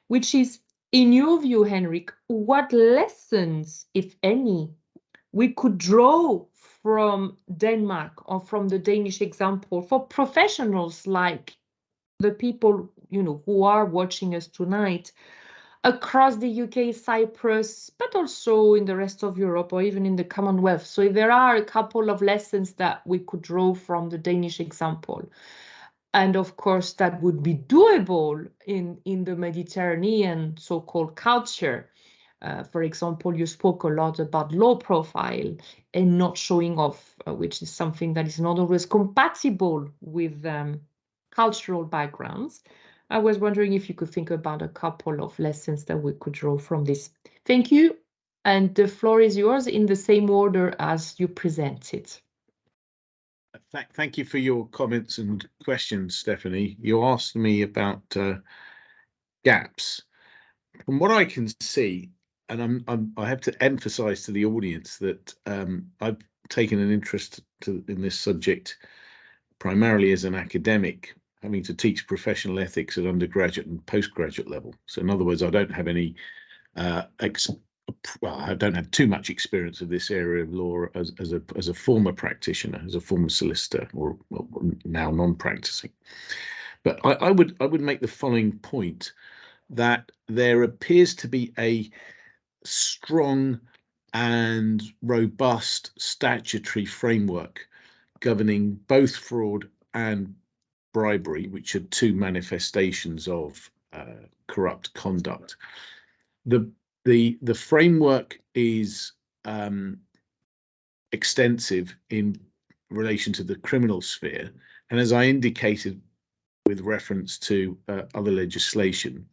which is, in your view, Henrik, what lessons, if any, we could draw from Denmark or from the Danish example for professionals like the people, who are watching us tonight across the UK, Cyprus, but also in the rest of Europe or even in the Commonwealth. So there are a couple of lessons that we could draw from the Danish example. And of course, that would be doable in the Mediterranean so-called culture. For example, you spoke a lot about low profile and not showing off, which is something that is not always compatible with cultural backgrounds. I was wondering if you could think about a couple of lessons that we could draw from this. Thank you. And the floor is yours in the same order as you presented. Thank you for your comments and questions, Stephanie. You asked me about gaps. From what I can see, and I have to emphasize to the audience that I've taken an interest in this subject primarily as an academic, having to teach professional ethics at undergraduate and postgraduate level. So in other words, I don't have any, I don't have too much experience of this area of law as a former practitioner, as a former solicitor, or now non-practicing. But I would make the following point, that there appears to be a strong and robust statutory framework governing both fraud and bribery, which are two manifestations of corrupt conduct. The framework is extensive in relation to the criminal sphere, and as I indicated with reference to other legislation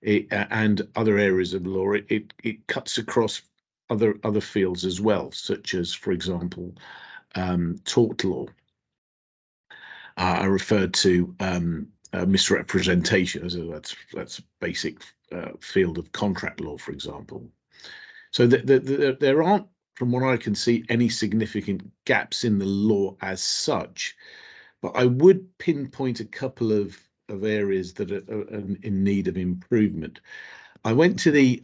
and other areas of law, it cuts across other fields as well, such as, for example, tort law. I referred to misrepresentation, as that's basic field of contract law, for example. So there aren't, from what I can see, any significant gaps in the law as such, but I would pinpoint a couple of areas that are in need of improvement. I went to the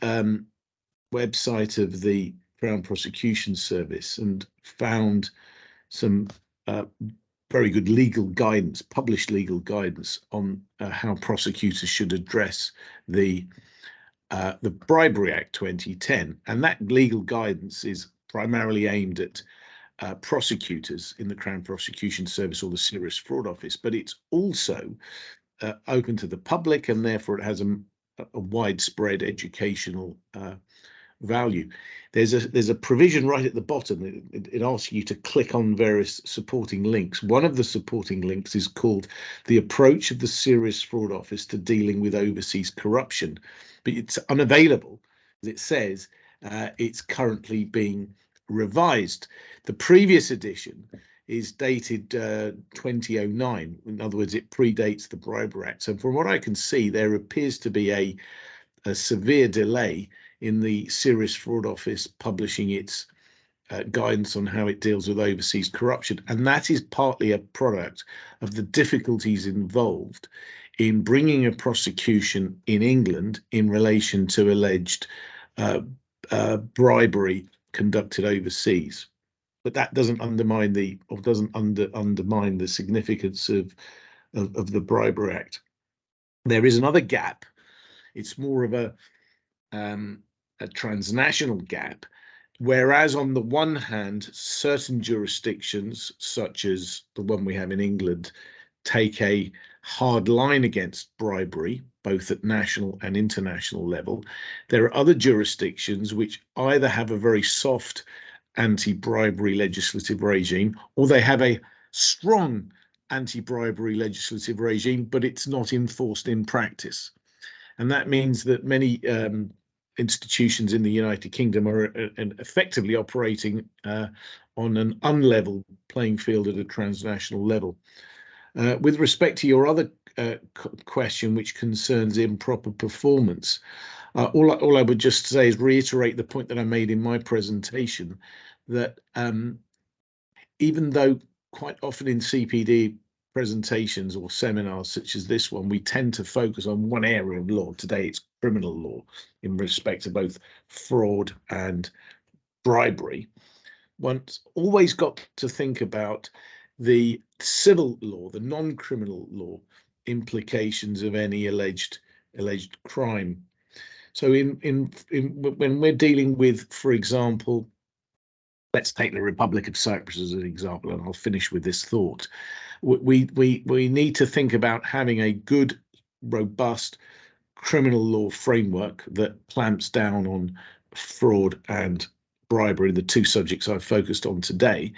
website of the Crown Prosecution Service and found some very good legal guidance, published legal guidance on how prosecutors should address the Bribery Act 2010, and that legal guidance is primarily aimed at prosecutors in the Crown Prosecution Service or the Serious Fraud Office, but it's also open to the public, and therefore it has a widespread educational value. There's a provision right at the bottom. It asks you to click on various supporting links. One of the supporting links is called The Approach of the Serious Fraud Office to Dealing with Overseas Corruption, but it's unavailable. As it says, it's currently being revised. The previous edition is dated 2009. In other words, it predates the Bribery Act. So from what I can see, there appears to be a severe delay in the Serious Fraud Office publishing its guidance on how it deals with overseas corruption. And that is partly a product of the difficulties involved in bringing a prosecution in England in relation to alleged bribery conducted overseas. But that doesn't undermine the significance of the Bribery Act. There is another gap. It's more of a transnational gap, whereas on the one hand, certain jurisdictions, such as the one we have in England, take a hard line against bribery, both at national and international level. There are other jurisdictions which either have a very soft anti-bribery legislative regime, or they have a strong anti-bribery legislative regime, but it's not enforced in practice. And that means that many institutions in the United Kingdom are effectively operating on an unlevel playing field at a transnational level. With respect to your other question, which concerns improper performance, all I would just say is reiterate the point that I made in my presentation, that even though quite often in CPD presentations or seminars such as this one, we tend to focus on one area of law. Today it's criminal law in respect to both fraud and bribery. One's always got to think about the civil law, the non-criminal law implications of any alleged crime. So when we're dealing with, for example, let's take the Republic of Cyprus as an example, and I'll finish with this thought. We need to think about having a good, robust criminal law framework that clamps down on fraud and bribery, the two subjects I've focused on today.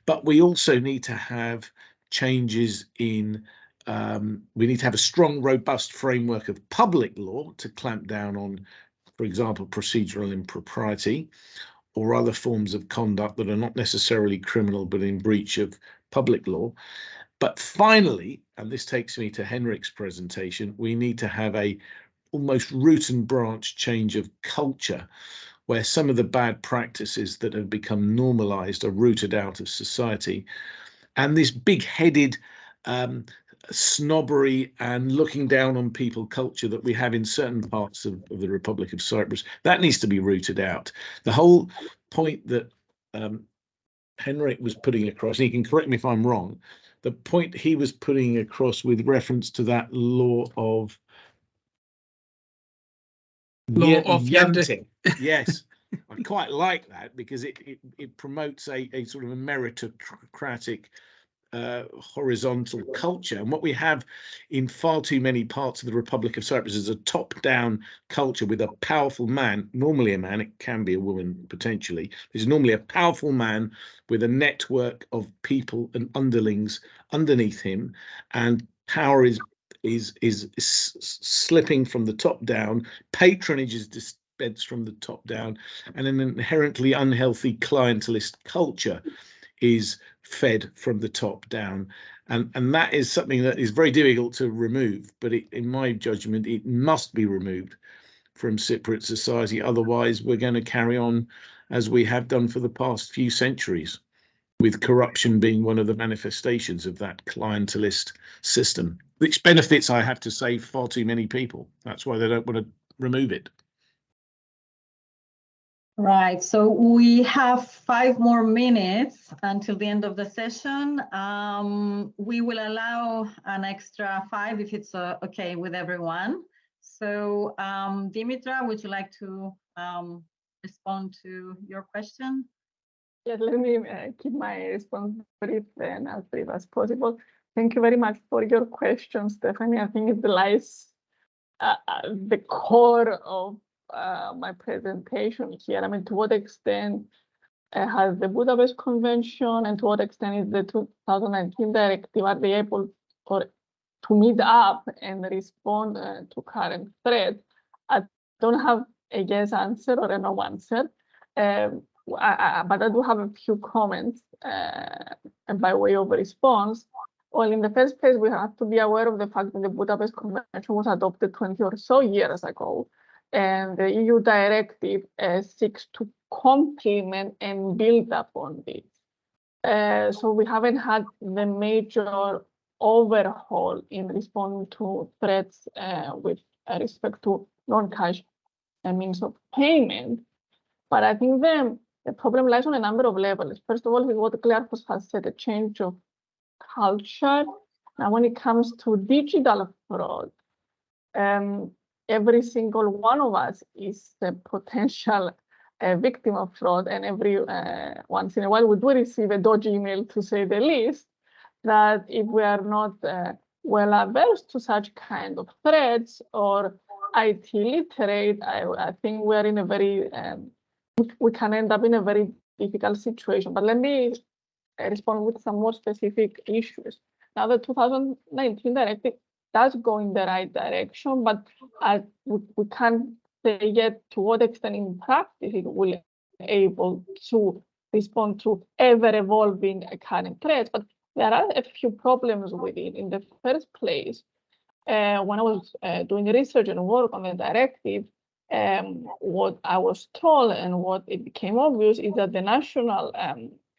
But we also need to have changes in, we need to have a strong, robust framework of public law to clamp down on, for example, procedural impropriety or other forms of conduct that are not necessarily criminal but in breach of public law. But finally, and this takes me to Henrik's presentation, we need to have a almost root and branch change of culture, where some of the bad practices that have become normalized are rooted out of society. And this big-headed snobbery and looking down on people culture that we have in certain parts of the Republic of Cyprus, that needs to be rooted out. The whole point that Henrik was putting across, and he can correct me if I'm wrong, the point he was putting across with reference to that law of Yanting. Yes, I quite like that because it promotes a sort of a meritocratic horizontal culture. And what we have in far too many parts of the Republic of Cyprus is a top-down culture with a powerful man, normally a man, it can be a woman potentially, is normally a powerful man with a network of people and underlings underneath him, and power is slipping from the top down, patronage is dispensed from the top down, and an inherently unhealthy clientelist culture is fed from the top down, and that is something that is very difficult to remove, but in my judgment it must be removed from Cypriot society. Otherwise we're going to carry on as we have done for the past few centuries, with corruption being one of the manifestations of that clientelist system, which benefits, I have to say, far too many people. That's why they don't want to remove it. Right, so we have 5 more minutes until the end of the session. We will allow an extra 5 if it's okay with everyone. So Demetra, would you like to respond to your question? Yes, let me keep my response brief and as brief as possible. Thank you very much for your question, Stephanie. I think it lies at the core of my presentation here. I mean, to what extent has the Budapest Convention and to what extent is the 2019 directive, are they able to meet up and respond to current threats? I don't have a yes answer or a no answer, but I do have a few comments by way of response. Well, in the first place, we have to be aware of the fact that the Budapest Convention was adopted 20 or so years ago, and the EU directive seeks to complement and build upon this. So we haven't had the major overhaul in responding to threats with respect to non-cash means of payment. But I think the problem lies on a number of levels. First of all, with what Klearchos has said, a change of culture. Now, when it comes to digital fraud, every single one of us is a potential victim of fraud, and every once in a while we do receive a dodgy email, to say the least, that if we are not well averse to such kind of threats or IT literate, I think we are in a very, we can end up in a very difficult situation. But let me respond with some more specific issues. Now, the 2019 directive does go in the right direction, but we can't say yet to what extent in practice it will be able to respond to ever-evolving current threats. But there are a few problems with it. In the first place, when I was doing research and work on the directive, what I was told and what it became obvious is that the national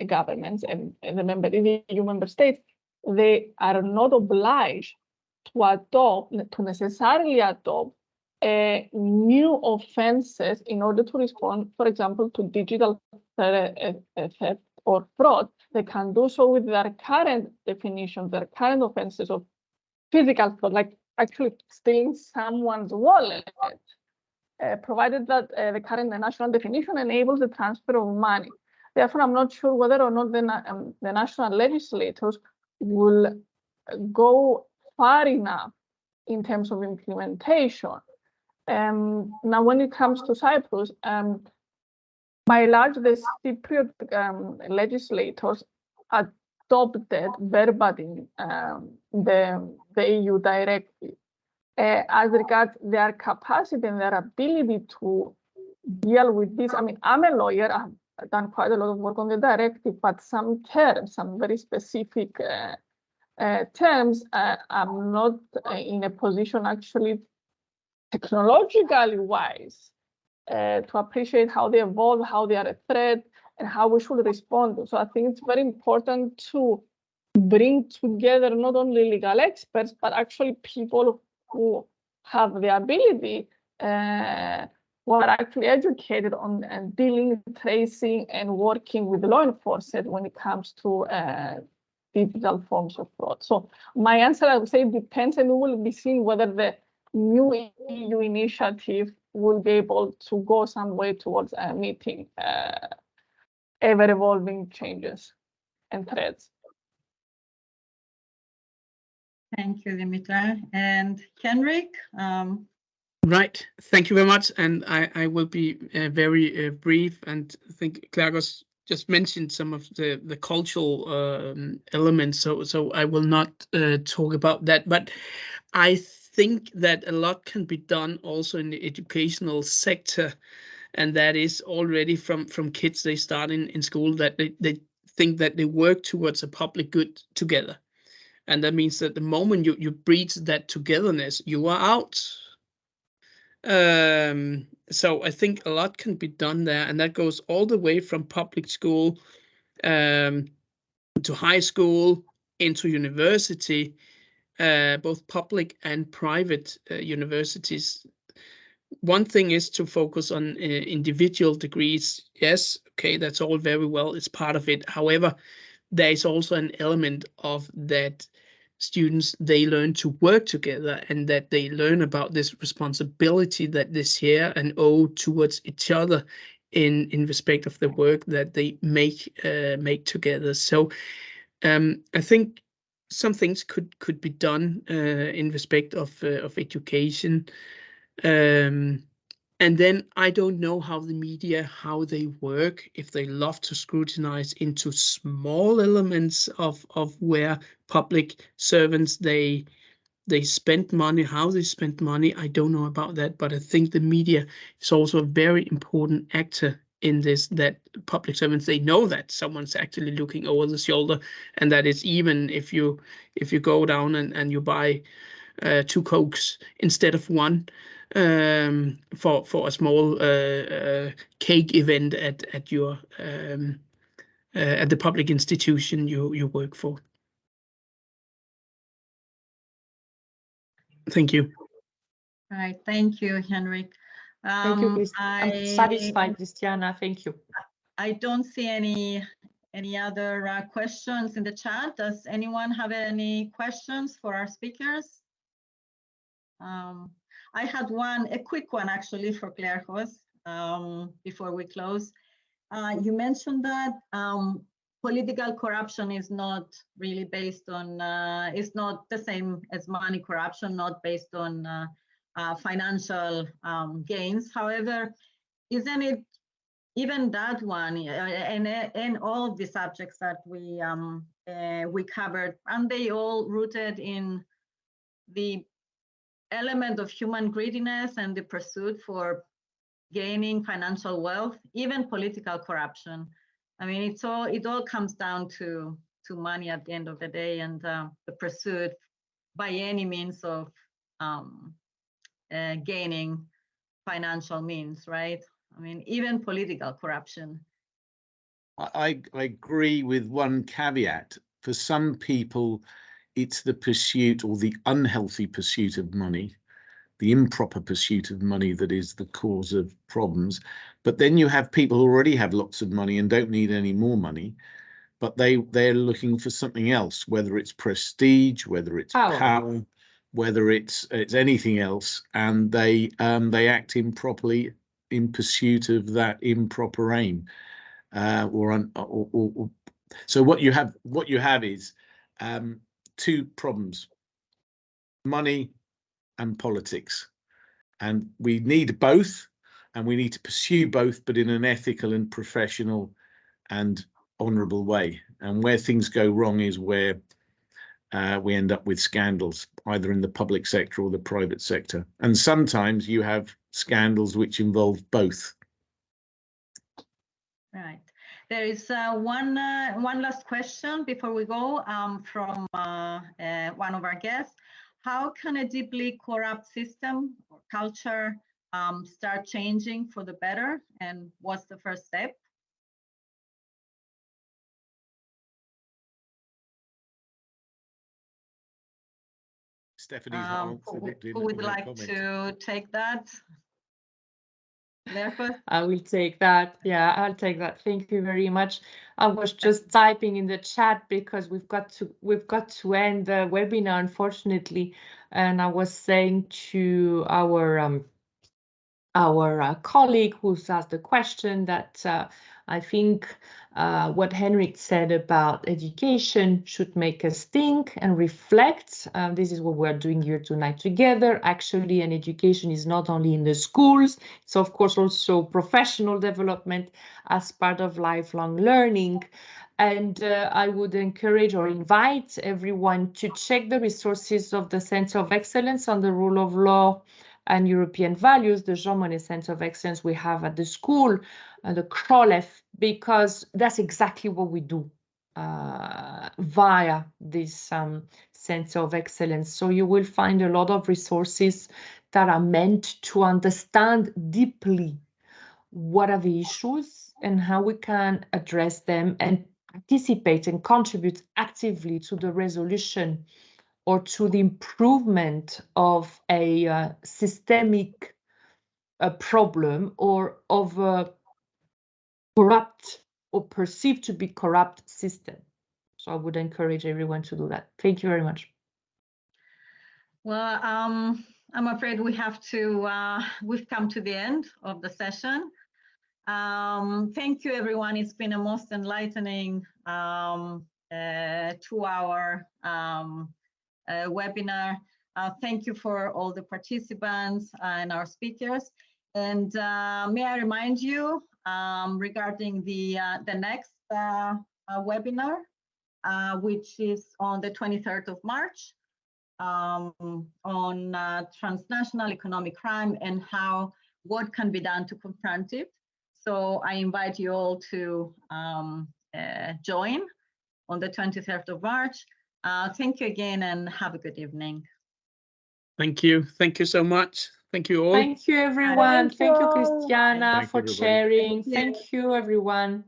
governments and the EU member states, they are not obliged to necessarily adopt new offenses in order to respond, for example, to digital theft or fraud. They can do so with their current definition, their current offenses of physical fraud, like actually stealing someone's wallet, provided that the current national definition enables the transfer of money. Therefore, I'm not sure whether or not the national legislators will go far enough in terms of implementation. Now, when it comes to Cyprus, by and large, the Cypriot legislators adopted verbatim the EU directive. As regards their capacity and their ability to deal with this, I mean, I'm a lawyer, I've done quite a lot of work on the directive, but some terms, some very specific terms, I'm not in a position actually technologically wise to appreciate how they evolve, how they are a threat, and how we should respond. So I think it's very important to bring together not only legal experts, but actually people who have the ability, who are actually educated on dealing, tracing, and working with law enforcement when it comes to digital forms of fraud. So my answer, I would say, depends, and we will be seeing whether the new EU initiative will be able to go some way towards meeting ever-evolving changes and threats. Thank you, Demetra. And Henrik? Right, thank you very much. And I will be very brief, and I think Klearchos just mentioned some of the cultural elements, so I will not talk about that. But I think that a lot can be done also in the educational sector, and that is already from kids. They start in school that they think that they work towards a public good together. And that means that the moment you breach that togetherness, you are out. So I think a lot can be done there, and that goes all the way from public school to high school, into university, both public and private universities. One thing is to focus on individual degrees. Yes, okay, that's all very well. It's part of it. However, there is also an element of that students, they learn to work together, and that they learn about this responsibility that they share and owe towards each other in respect of the work that they make together. So I think some things could be done in respect of education. And then I don't know how the media, how they work, if they love to scrutinize into small elements of where public servants, they spend money, how they spend money. I don't know about that, but I think the media is also a very important actor in this, that public servants, they know that someone's actually looking over the shoulder, and that is even if you go down and you buy 2 Cokes instead of 1, for a small cake event at your at the public institution you work for. Thank you. All right, thank you, Henrik. Thank you, I'm satisfied, Christiana. Thank you. I don't see any other questions in the chat. Does anyone have any questions for our speakers? I had a quick one actually for Klearchos before we close. You mentioned that political corruption is not really based on, is not the same as money corruption, not based on financial gains. However, isn't it even that one and all of the subjects that we covered, aren't they all rooted in the element of human greediness and the pursuit for gaining financial wealth, even political corruption? I mean, it all comes down to money at the end of the day, and the pursuit by any means of gaining financial means, right? I mean, even political corruption. I agree with one caveat. For some people, it's the pursuit or the unhealthy pursuit of money, the improper pursuit of money that is the cause of problems. But then you have people who already have lots of money and don't need any more money, but they're looking for something else, whether it's prestige, whether it's power, whether it's anything else, and they act improperly in pursuit of that improper aim. So what you have is two problems: money and politics, and we need both, and we need to pursue both, but in an ethical and professional and honourable way. And where things go wrong is where we end up with scandals, either in the public sector or the private sector. And sometimes you have scandals which involve both. Right. There is one last question before we go from one of our guests. How can a deeply corrupt system or culture start changing for the better? And what's the first step? Stephanie's answered it. Who would like to take that? I will take that. Yeah, I'll take that. Thank you very much. I was just typing in the chat because we've got to end the webinar, unfortunately. And I was saying to our colleague who's asked the question that I think what Henrik said about education should make us think and reflect. This is what we're doing here tonight together. Actually, and education is not only in the schools, it's of course also professional development as part of lifelong learning. And I would encourage or invite everyone to check the resources of the Center of Excellence on the Rule of Law and European Values, the Jean Monnet Center of Excellence we have at the school, the CROLEF, because that's exactly what we do via this Center of Excellence. So you will find a lot of resources that are meant to understand deeply what are the issues and how we can address them and participate and contribute actively to the resolution or to the improvement of a systemic problem or of a corrupt or perceived to be corrupt system. So I would encourage everyone to do that. Thank you very much. Well, I'm afraid we have to, we've come to the end of the session. Thank you, everyone. It's been a most enlightening 2-hour webinar. Thank you for all the participants and our speakers. And may I remind you regarding the next webinar, which is on the 23rd of March on transnational economic crime and what can be done to confront it. So I invite you all to join on the 23rd of March. Thank you again and have a good evening. Thank you. Thank you so much. Thank you all. Thank you, everyone. Thank you, Christiana, for sharing. Thank you. Thank you, everyone.